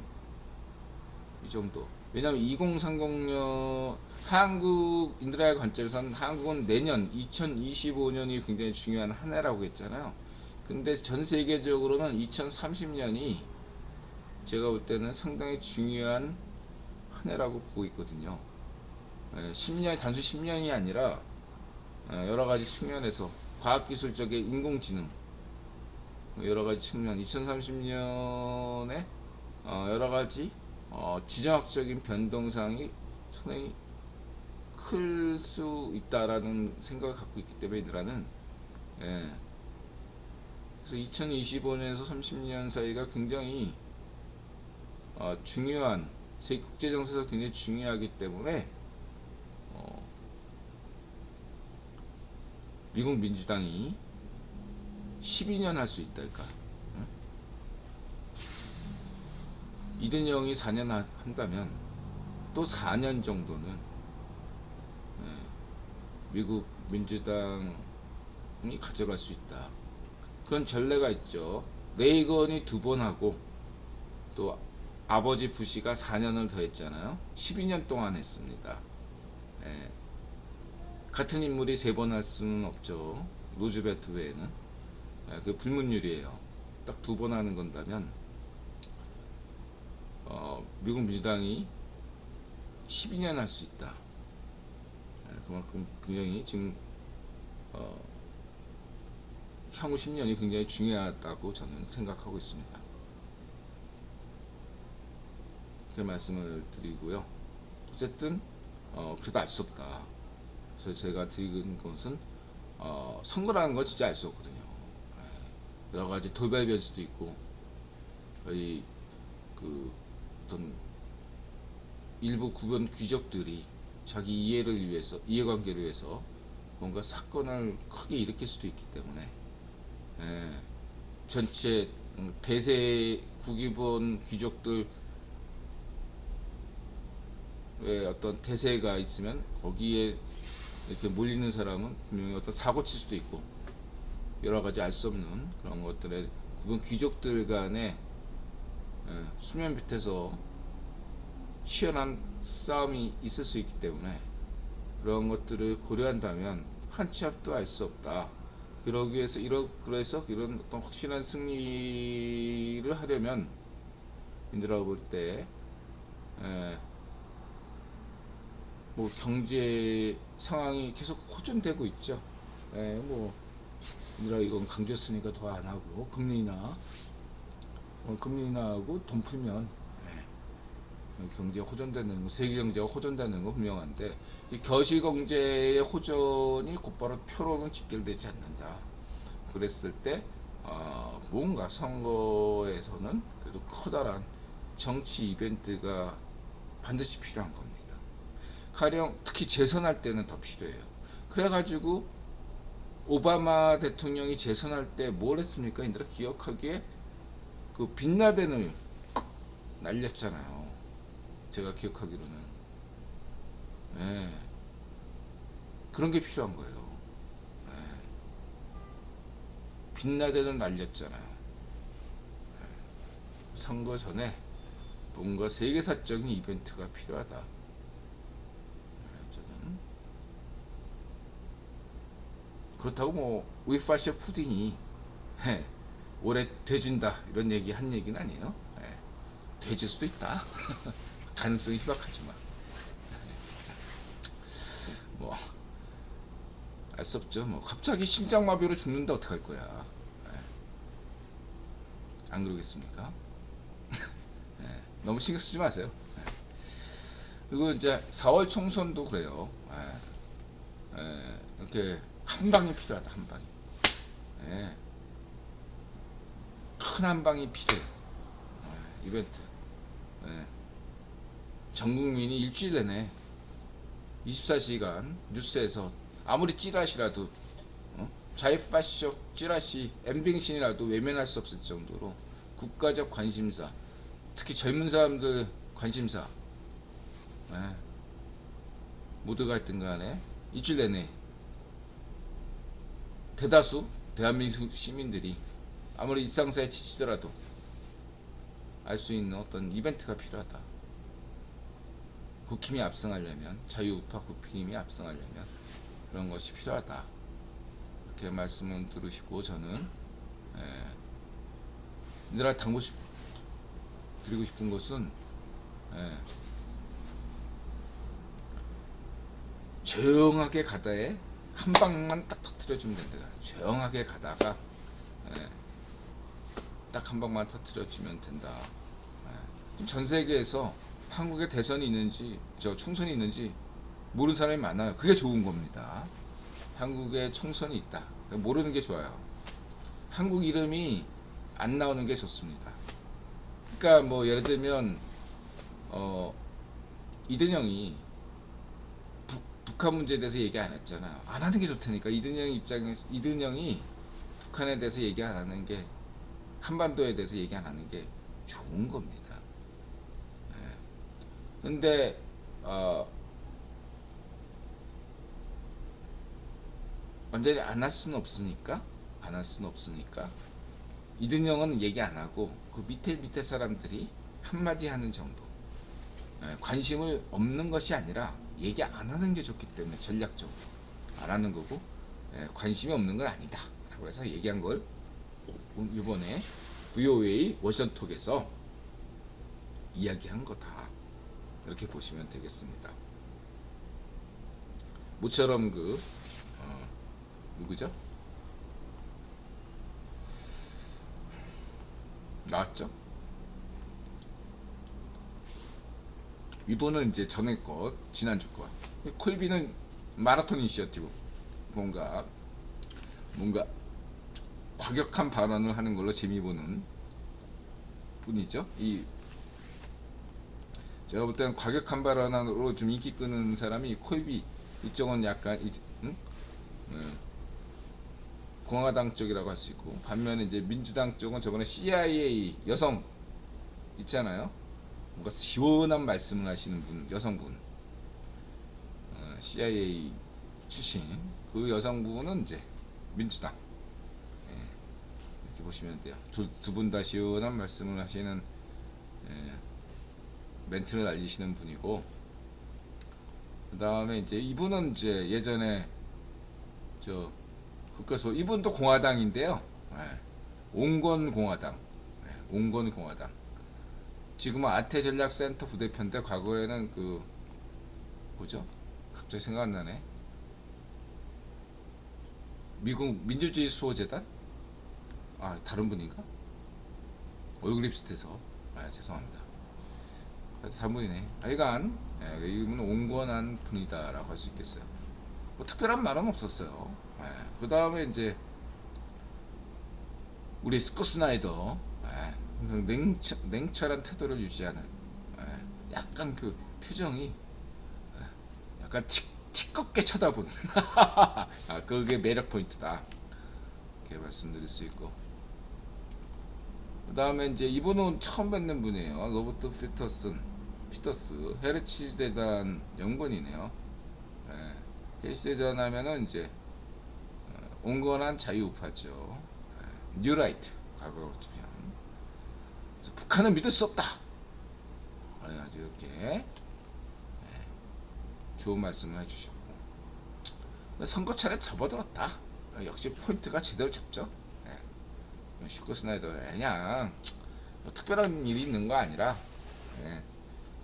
이 정도. 왜냐하면 2030년 한국 인드라의 관점에서는 한국은 내년 2025년이 굉장히 중요한 한 해라고 했잖아요. 근데 전 세계적으로는 2030년이 제가 볼 때는 상당히 중요한 한 해라고 보고 있거든요. 10년, 단순 10년이 아니라 여러 가지 측면에서 과학기술적인 인공지능 여러 가지 측면 2030년에 여러 가지 지정학적인 변동상이 상당히 클 수 있다라는 생각을 갖고 있기 때문에 인드라는 그래서 2025년에서 30년 사이가 굉장히 중요한 국제 정세에서 굉장히 중요하기 때문에 미국 민주당이 12년 할 수 있다니까. 이든영이 4년 한다면 또 4년 정도는 미국 민주당이 가져갈 수 있다. 그런 전례가 있죠. 레이건이 2번 하고 또 아버지 부시가 4년을 더 했잖아요. 12년 동안 했습니다. 같은 인물이 3번 할 수는 없죠. 루즈벨트 외에는. 그 불문율이에요. 딱 2번 하는 건다면 미국 민주당이 12년 할 수 있다. 그만큼 굉장히 지금 향후 10년이 굉장히 중요하다고 저는 생각하고 있습니다. 이렇게 말씀을 드리고요. 어쨌든 그래도 알 수 없다. 그래서 제가 드리는 것은 선거라는 건 진짜 알 수 없거든요. 여러 가지 돌발 변수도 있고, 거의 어떤 일부 구변 귀족들이 자기 이해관계를 위해서 뭔가 사건을 크게 일으킬 수도 있기 때문에 전체 대세 국위본 귀족들의 어떤 대세가 있으면 거기에 이렇게 몰리는 사람은 분명히 어떤 사고 칠 수도 있고, 여러 가지 알 수 없는 그런 것들의 구분 귀족들 간의 수면 밑에서 치열한 싸움이 있을 수 있기 때문에 그런 것들을 고려한다면 한 치 앞도 알 수 없다. 그러기 위해서 그래서 이런 어떤 확실한 승리를 하려면 인드라가 볼 때 뭐 경제 상황이 계속 호전되고 있죠. 뭐 인드라 이건 강조했으니까 더 안 하고 금리 인하하고 돈 풀면 경제 호전되는 거, 세계 경제가 호전되는 거 분명한데, 이 거시 경제의 호전이 곧바로 표로는 직결되지 않는다. 그랬을 때 뭔가 선거에서는 그래도 커다란 정치 이벤트가 반드시 필요한 겁니다. 가령 특히 재선할 때는 더 필요해요. 그래가지고 오바마 대통령이 재선할 때 뭘 했습니까? 인들아 기억하기에 그 빈라덴을 날렸잖아요. 제가 기억하기로는. 예. 그런 게 필요한 거예요. 예. 빈라덴을 날렸잖아요. 예. 선거 전에 뭔가 세계사적인 이벤트가 필요하다. 예, 저는 그렇다고 뭐 우이파시아 푸딩이 올해 돼진다 이런 얘기 한 얘기는 아니에요. 돼질 수도 있다. 가능성이 희박하지만 뭐 알 수 없죠. 뭐 갑자기 심장마비로 죽는다 어떡할 거야. 안 그러겠습니까? 너무 신경 쓰지 마세요. 그리고 이제 4월 총선도 그래요. 이렇게 한 방이 필요하다. 한 방이. 큰 한 방이 필요해. 이벤트. 전 국민이 일주일 내내 24시간 뉴스에서 아무리 찌라시라도 좌익파쇼 찌라시 엠빙신이라도 외면할 수 없을 정도로 국가적 관심사, 특히 젊은 사람들 관심사 모두가 했든 간에 일주일 내내 대다수 대한민국 시민들이 아무리 일상사에 지치더라도 알 수 있는 어떤 이벤트가 필요하다. 국힘이 압승하려면, 자유우파 국힘이 압승하려면 그런 것이 필요하다. 이렇게 말씀을 들으시고 저는 얘들아 드리고 싶은 것은 조용하게 가다에 한 방만 딱 터뜨려주면 된다. 조용하게 가다가 딱 한 방만 터뜨려주면 된다. 전 세계에서 한국에 대선이 있는지 총선이 있는지 모르는 사람이 많아요. 그게 좋은 겁니다. 한국에 총선이 있다. 모르는 게 좋아요. 한국 이름이 안 나오는 게 좋습니다. 그러니까 뭐 예를 들면 이든영이 북한 문제에 대해서 얘기 안 했잖아. 안 하는 게 좋다니까. 이든영 입장에서 이든영이 북한에 대해서 얘기 안 하는 게, 한반도에 대해서 얘기 안 하는 게 좋은 겁니다. 근데 완전히 안 할 수는 없으니까 이든영은 얘기 안 하고 그 밑에 사람들이 한마디 하는 정도, 관심을 없는 것이 아니라 얘기 안 하는 게 좋기 때문에 전략적으로 안 하는 거고, 관심이 없는 건 아니다 라고 해서 얘기한 걸 이번에 VOA 워션톡에서 이야기한 거다. 이렇게 보시면 되겠습니다. 모처럼 누구죠? 나왔죠? 이분은 이제 전에 것, 지난주 것. 콜비는 마라톤 이니셔티브, 뭔가 과격한 발언을 하는 걸로 재미 보는 분이죠. 제가 볼 때는 과격한 발언으로 좀 인기 끄는 사람이 콜비, 이쪽은 약간 공화당 쪽이라고 할 수 있고, 반면에 이제 민주당 쪽은 저번에 CIA 여성 있잖아요. 뭔가 시원한 말씀을 하시는 분, 여성분, CIA 출신 그 여성분은 이제 민주당. 이렇게 보시면 돼요. 두 분 다 시원한 말씀을 하시는, 멘트를 날리시는 분이고, 그 다음에 이제 이분은 이제 예전에 국가소, 이분도 공화당인데요. 온건 공화당. 지금은 아태전략센터 부대표인데, 과거에는 뭐죠? 갑자기 생각 안 나네. 미국 민주주의 수호재단? 다른 분인가? 얼굴이 비슷해서. 죄송합니다. 다른 분이네. 하여간, 이분은 온건한 분이다 라고 할 수 있겠어요. 뭐 특별한 말은 없었어요. 그 다음에 이제 우리 스콧 스나이더, 항상 냉철한 태도를 유지하는 약간 그 표정이 약간 티껍게 쳐다보는 그게 매력 포인트다 이렇게 말씀드릴 수 있고, 그 다음에 이제 이분은 처음 뵙는 분이에요. 로버트 피터스 헤르츠 재단 연구원이네요. 헤르츠 재단 하면은 이제 온건한 자유우파죠. 뉴라이트 과거로 치면. 북한은 믿을 수 없다. 아주 이렇게 좋은 말씀을 해주셨고, 선거철에 접어들었다. 역시 포인트가 제대로 잡죠. 슈커 스나이더 그냥 뭐 특별한 일이 있는 거 아니라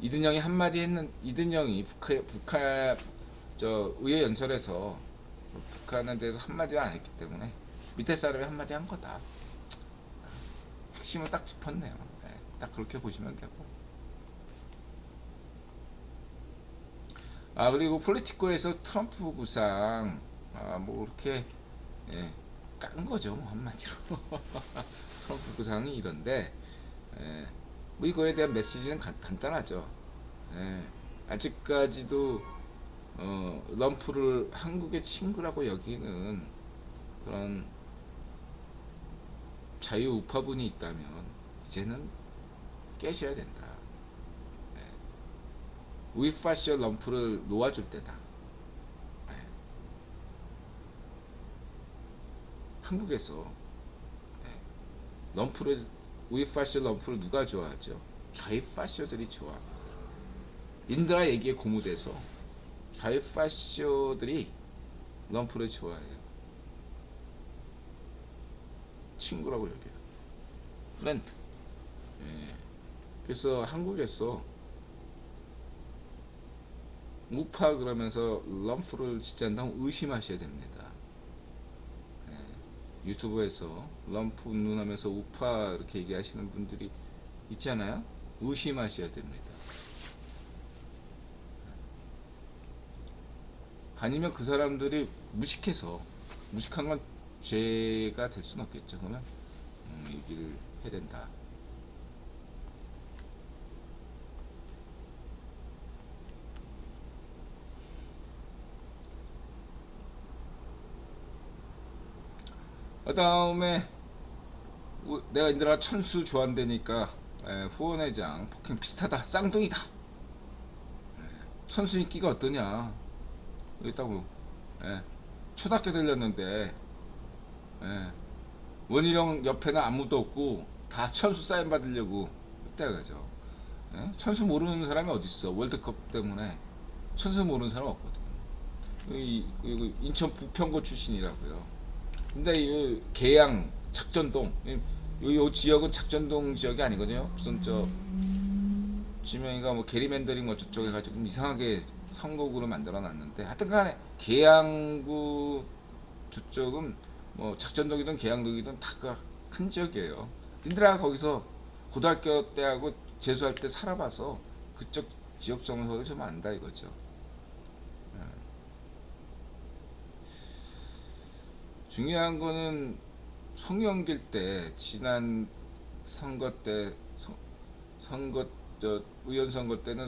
이든영이 한마디 했는 이든영이 북한 의회 연설에서 북한에 대해서 한마디 안 했기 때문에 밑에 사람이 한마디 한 거다. 핵심을 딱 짚었네요. 딱 그렇게 보시면 되고, 그리고 폴리티코에서 트럼프 구상 뭐 이렇게 깐 거죠, 뭐 한마디로. 트럼프 구상이 이런데 뭐 이거에 대한 메시지는 간단하죠. 아직까지도 럼프를 한국의 친구라고 여기는 그런 자유우파분이 있다면 이제는 깨셔야 된다. 우이파쇼 럼프를 놓아줄 때다. 한국에서 우이파쇼 럼프를 누가 좋아하죠? 좌이파쇼들이 좋아합니다. 인드라 얘기에 고무돼서 좌이파쇼들이 럼프를 좋아해요. 친구라고 여겨요. 프렌드. 그래서 한국에서 우파 그러면서 럼프를 지지한다면 의심하셔야 됩니다. 유튜브에서 럼프 운운하면서 우파 이렇게 얘기하시는 분들이 있잖아요. 의심하셔야 됩니다. 아니면 그 사람들이 무식한 건 죄가 될 수는 없겠죠. 그러면 얘기를 해야 된다. 그 다음에 내가 인드라 천수 좋아한다니까 후원회장 폭행 비슷하다, 쌍둥이다. 천수 인기가 어떠냐 있다고. 초등학교 들렸는데 원희룡 옆에는 아무도 없고 다 천수 사인 받으려고 그때가죠. 천수 모르는 사람이 어딨어. 월드컵 때문에 천수 모르는 사람 없거든. 인천 부평고 출신이라고요. 근데 이 계양 작전동 요 지역은 작전동 지역이 아니거든요. 무슨 지명이가 뭐 게리맨더링 뭐 저쪽 해가지고 이상하게 선거구로 만들어 놨는데, 하여튼간에 계양구 저쪽은 뭐 작전동이든 계양동이든 다 큰 지역이에요. 인드라가 거기서 고등학교 때하고 재수할 때 살아봐서 그쪽 지역 정서를 좀 안다 이거죠. 중요한 거는 송영길 때 지난 선거 때 의원 선거 때는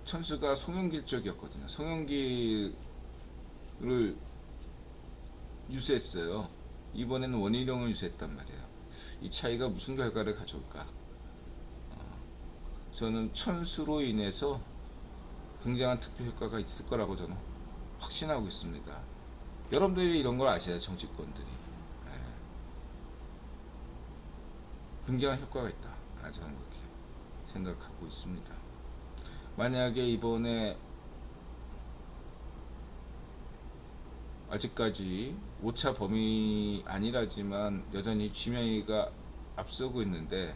천수가 송영길 쪽이었거든요. 송영길을 유세했어요. 이번에는 원희룡을 유세했단 말이에요. 이 차이가 무슨 결과를 가져올까? 저는 천수로 인해서 굉장한 투표 효과가 있을 거라고 저는 확신하고 있습니다. 여러분들이 이런 걸 아셔야 정치권들이 굉장한 효과가 있다. 저는 그렇게 생각하고 있습니다. 만약에 이번에 아직까지 오차 범위 아니라지만 여전히 지명이가 앞서고 있는데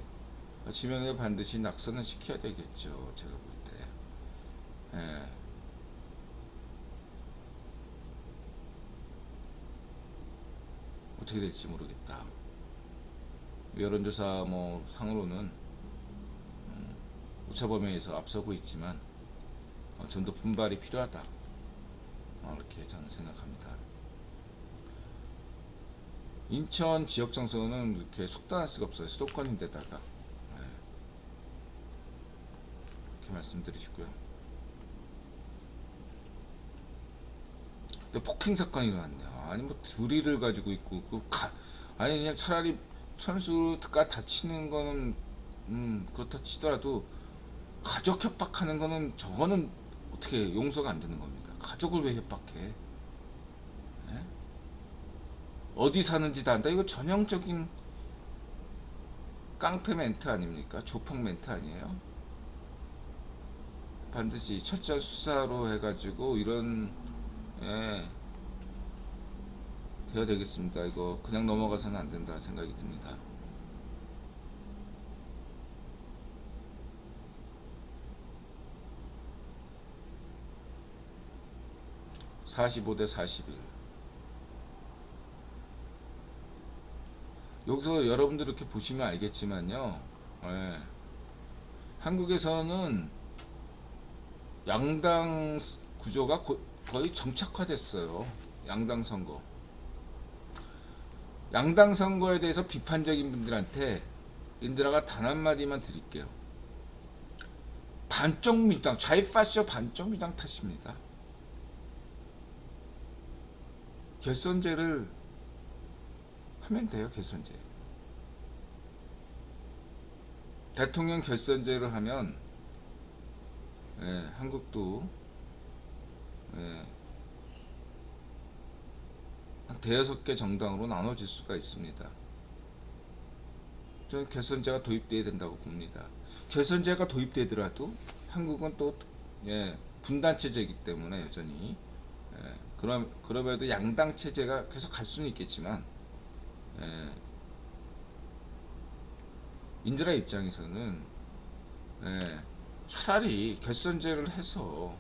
지명이를 반드시 낙선을 시켜야 되겠죠. 제가 볼 때. 어떻게 될지 모르겠다. 여론조사 뭐 상으로는 오차범위에서 앞서고 있지만 좀 더 분발이 필요하다. 이렇게 저는 생각합니다. 인천 지역 정서는 이렇게 속단할 수가 없어요. 수도권인데다가 이렇게 말씀드리시고요. 근데 폭행 사건이 일어났네요. 아니 뭐 드릴을 가지고 있고 아니 그냥 차라리 선수가 다치는 거는 그렇다 치더라도 가족 협박하는 거는 저거는 어떻게 용서가 안 되는 겁니다. 가족을 왜 협박해? 예? 어디 사는지 다 안다. 이거 전형적인 깡패 멘트 아닙니까? 조폭 멘트 아니에요? 반드시 철저한 수사로 해가지고 이런 돼야 되겠습니다. 이거 그냥 넘어가서는 안 된다 생각이 듭니다. (45대 41) 여기서 여러분들 이렇게 보시면 알겠지만요. 한국에서는 양당 구조가 거의 정착화됐어요. 양당 선거. 양당 선거에 대해서 비판적인 분들한테 인드라가 단 한마디만 드릴게요. 반쪽 민당, 좌익파쇼 반쪽 민당 탓입니다. 결선제를 하면 돼요. 결선제. 대통령 결선제를 하면 한국도 한 대여섯 개 정당으로 나눠질 수가 있습니다. 저는 결선제가 도입돼야 된다고 봅니다. 결선제가 도입되더라도 한국은 또 분단 체제이기 때문에 여전히 그럼에도 양당 체제가 계속 갈 수는 있겠지만 인드라 입장에서는 차라리 결선제를 해서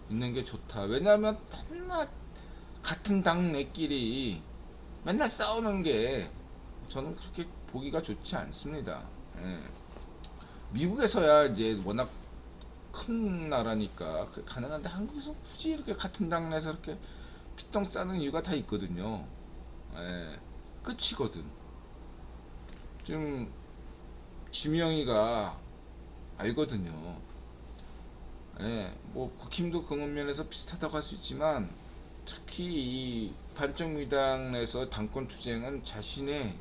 있는 게 좋다. 왜냐하면 맨날 같은 당내끼리 맨날 싸우는 게 저는 그렇게 보기가 좋지 않습니다. 미국에서야 이제 워낙 큰 나라니까 가능한데 한국에서 굳이 이렇게 같은 당내에서 이렇게 피똥 싸는 이유가 다 있거든요. 끝이거든. 좀 지명이가 알거든요. 뭐 국힘도 그런 면에서 비슷하다고 할 수 있지만 특히 이 반정미당 내에서 당권 투쟁은 자신의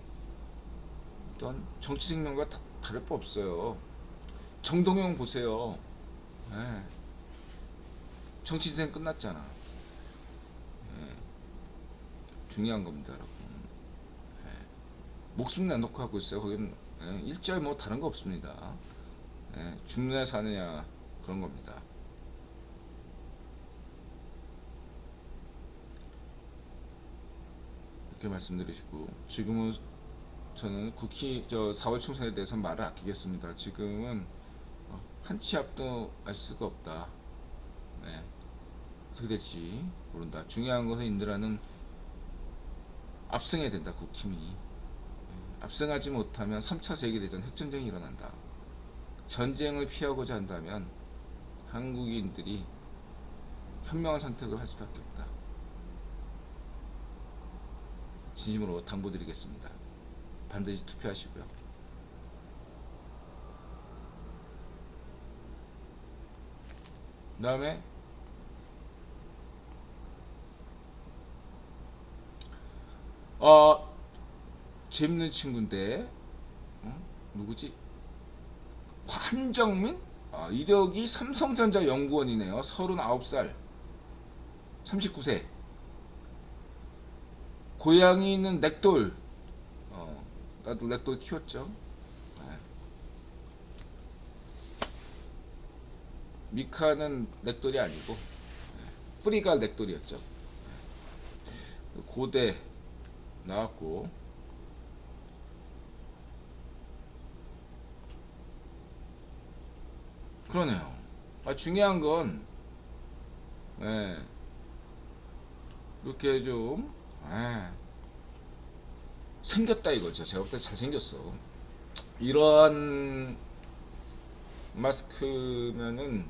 어떤 정치 생명과 다를 바 없어요. 정동영 보세요. 정치 인생 끝났잖아. 중요한 겁니다, 여러분. 목숨 내놓고 하고 있어요. 거기는 일절 뭐 다른 거 없습니다. 죽느냐 사느냐 그런 겁니다. 이렇게 말씀드리시고 지금은 저는 국회 4월 총선에 대해서 말을 아끼겠습니다. 지금은 한 치 앞도 알 수가 없다. 어떻게 될지 모른다. 중요한 것은 인드라는 압승해야 된다. 국힘이 압승하지 못하면 3차 세계대전 핵전쟁이 일어난다. 전쟁을 피하고자 한다면 한국인들이 현명한 선택을 할 수밖에 없다. 진심으로 당부드리겠습니다. 반드시 투표하시고요. 그 다음에 재밌는 친구인데 누구지? 한정민? 이력이 삼성전자 연구원이네요. 39살 39세 고양이는 넥돌. 나도 넥돌 키웠죠. 미카는 넥돌이 아니고 프리가 넥돌이었죠. 고대 나왔고 그러네요. 중요한 건 이렇게 좀 생겼다 이거죠. 제가 볼 때 잘생겼어. 이러한 마스크면은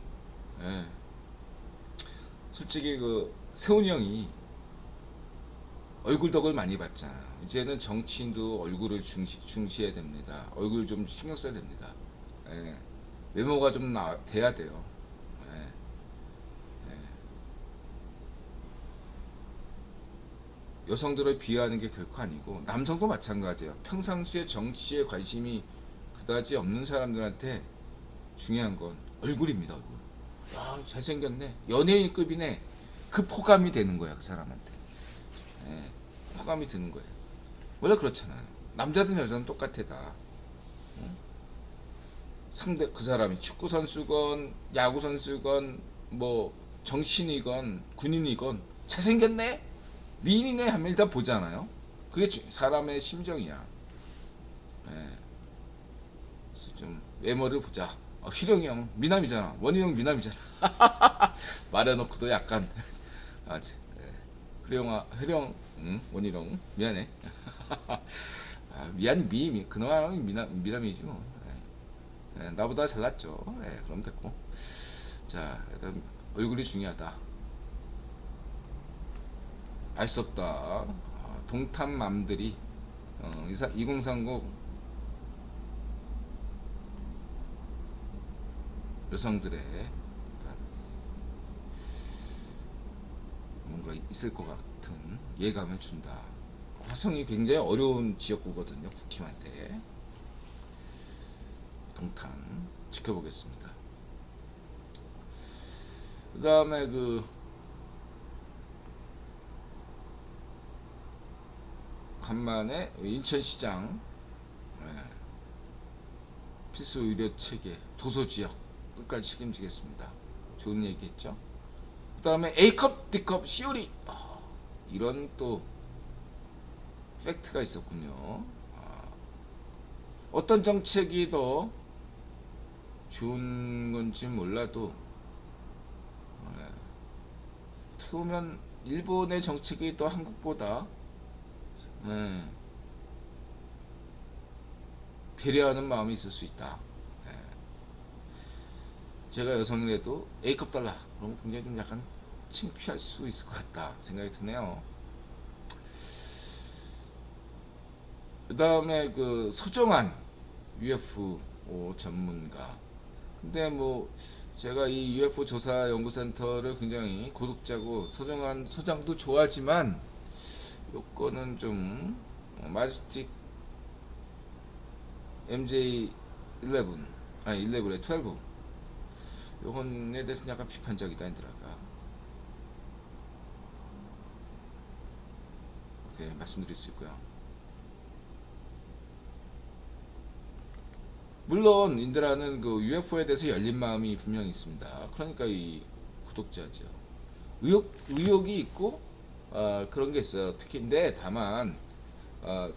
솔직히 그 세훈이 형이 얼굴 덕을 많이 봤잖아. 이제는 정치인도 얼굴을 중시해야 됩니다. 얼굴 좀 신경 써야 됩니다. 외모가 좀 돼야 돼요. 예, 예. 여성들을 비하하는 게 결코 아니고 남성도 마찬가지예요. 평상시에 정치에 관심이 그다지 없는 사람들한테 중요한 건 얼굴입니다. 얼굴. 야, 잘생겼네. 연예인급이네. 그 포감이 되는 거야, 그 사람한테. 예, 포감이 드는 거예요. 원래 그렇잖아요. 남자든 여자든 똑같아 다. 상대 그 사람이 축구 선수건 야구 선수건 뭐 정치인이건 군인이건 잘생겼네 미인이네 하면 일단 보잖아요. 그게 사람의 심정이야. 예. 그래서 좀 외모를 보자. 희령이 형 미남이잖아. 원희 형 미남이잖아. 말해놓고도 약간 아지. 희령 원희령 미안해. 미안 미미 그나마 미남이지 뭐. 나보다 잘났죠. 그럼 됐고. 자, 일단 얼굴이 중요하다. 알 수 없다. 동탄맘들이 2030 여성들의 뭔가 있을 것 같은 예감을 준다. 화성이 굉장히 어려운 지역구거든요. 국힘한테. 동탄 지켜보겠습니다. 그 다음에 간만에 인천시장 필수 의료 체계 도서지역 끝까지 책임지겠습니다. 좋은 얘기했죠. 그 다음에 A컵, D컵, CO리 이런 또 팩트가 있었군요. 어떤 정책이 더 좋은 건지 몰라도 어떻게 보면 일본의 정책이 또 한국보다 배려하는 마음이 있을 수 있다. 제가 여성이라도 A컵 달라 그러면 굉장히 좀 약간 창피할 수 있을 것 같다 생각이 드네요. 그 다음에 서정환 UFO 전문가. 근데 뭐 제가 이 UFO 조사 연구센터를 굉장히 구독자고 서정환 소장도 좋아하지만 요거는 좀 마스틱 MJ11 아니 11에 12 요건에 대해서는 약간 비판적이다 인드라가 이렇게 말씀드릴 수 있고요. 물론 인드라는 UFO에 대해서 열린 마음이 분명히 있습니다. 그러니까 이 구독자죠. 의혹이 있고 그런 게 있어요. 특히인데 다만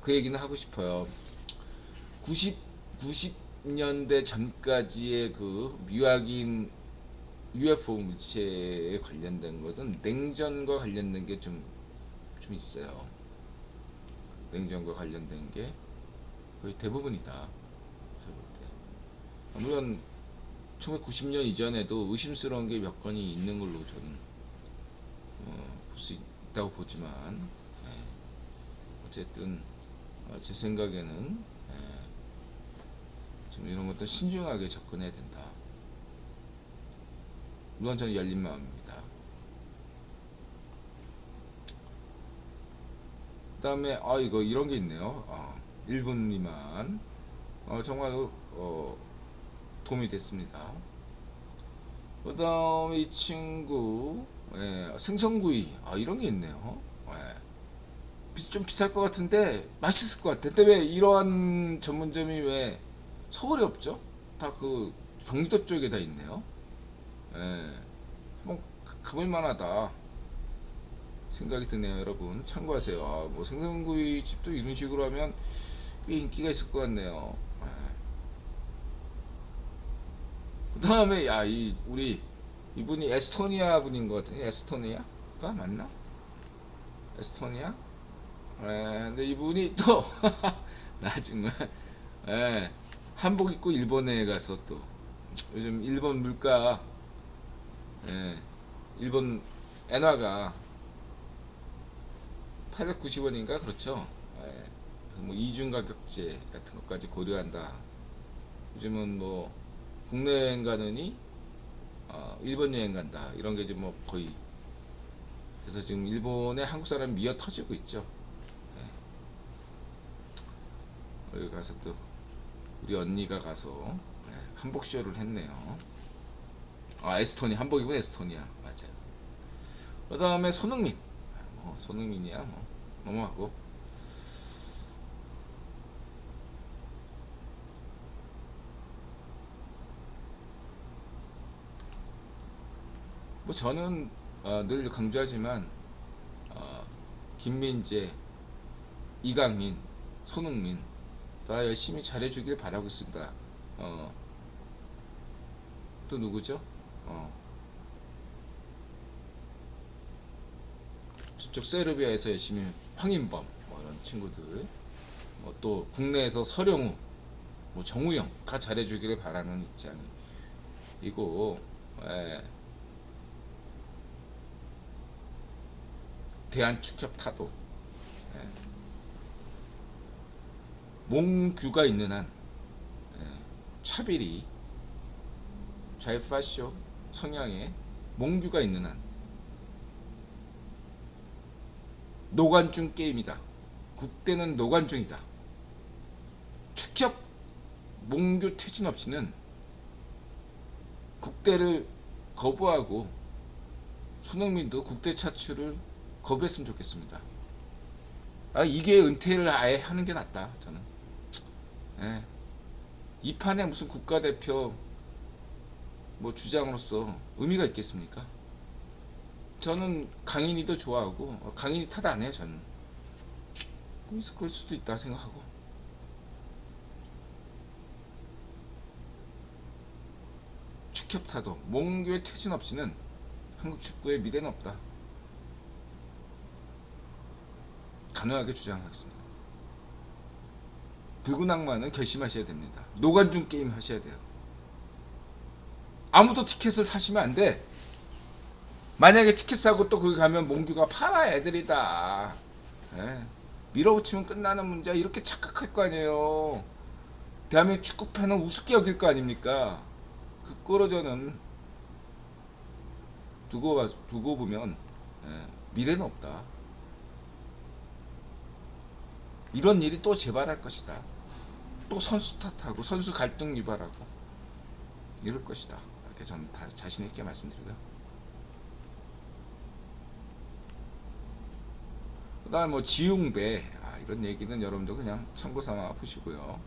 그 얘기는 하고 싶어요. 90년대 전까지의 미확인 UFO 물체에 관련된 것은 냉전과 관련된 게 좀 있어요. 냉전과 관련된 게 거의 대부분이다. 물론 1990년 이전에도 의심스러운 게 몇 건이 있는 걸로 저는 볼 수 있다고 보지만 어쨌든 제 생각에는 좀 이런 것도 신중하게 접근해야 된다. 물론 저는 열린 마음입니다. 그 다음에 이거 이런 게 있네요. 1분 미만 정말 도움이 됐습니다. 그 다음에 이 친구 생선구이 이런 게 있네요. 좀 비쌀 것 같은데 맛있을 것 같아. 근데 왜 이러한 전문점이 왜 서울에 없죠? 다 경기도 쪽에 다 있네요. 한번 가볼 만하다 생각이 드네요. 여러분 참고하세요. 뭐 생선구이 집도 이런 식으로 하면 꽤 인기가 있을 것 같네요. 그 다음에 이분이 에스토니아 분인 것 같아요. 에스토니아가 맞나? 에스토니아? 근데 이분이 또 나 정말 한복 입고 일본에 가서 또 요즘 일본 물가 일본 엔화가 890원인가 그렇죠. 뭐 이중 가격제 같은 것까지 고려한다. 요즘은 뭐 국내 여행 가느니 일본 여행 간다 이런 게 이제 뭐 거의 그래서 지금 일본에 한국 사람이 미어 터지고 있죠. 네. 여기 가서 또 우리 언니가 가서 네, 한복 쇼를 했네요. 에스토니아 한복이고 에스토니아 맞아요. 그 다음에 손흥민 뭐 손흥민이야 뭐 넘어가고 뭐 저는 늘 강조하지만 김민재, 이강인, 손흥민 다 열심히 잘해주길 바라고 있습니다. 또 누구죠? 저쪽 세르비아에서 열심히 황인범 뭐 이런 친구들 뭐 또 국내에서 서령우 뭐 정우영 다 잘해주기를 바라는 입장이고 예. 대한축협타도 예. 몽규가 있는 한 예. 차비리 좌이파쇼 성향에 몽규가 있는 한 노관중 게임이다. 국대는 노관중이다. 축협 몽규 퇴진 없이는 국대를 거부하고 손흥민도 국대 차출을 거부했으면 좋겠습니다. 이게 은퇴를 아예 하는 게 낫다 저는. 예. 이 판에 무슨 국가대표 뭐 주장으로서 의미가 있겠습니까? 저는 강인이도 좋아하고 강인이 탓 안 해요 저는. 그럴 수도 있다 생각하고 축협타도 몽규의 퇴진 없이는 한국 축구의 미래는 없다. 단호하게 주장하겠습니다. 붉은 악마는 결심하셔야 됩니다. 노관중 게임 하셔야 돼요. 아무도 티켓을 사시면 안 돼. 만약에 티켓 사고 또 거기 가면 몽규가 팔아 애들이다. 예. 밀어붙이면 끝나는 문제야. 이렇게 착각할 거 아니에요. 대한민국 축구팬은 우습게 여길 거 아닙니까? 그거로 저는 두고 보면 예. 미래는 없다. 이런 일이 또 재발할 것이다. 또 선수 탓하고 선수 갈등 유발하고 이럴 것이다. 이렇게 저는 다 자신 있게 말씀드리고요. 그 다음에 뭐 지웅배 이런 얘기는 여러분들 그냥 참고 삼아 보시고요.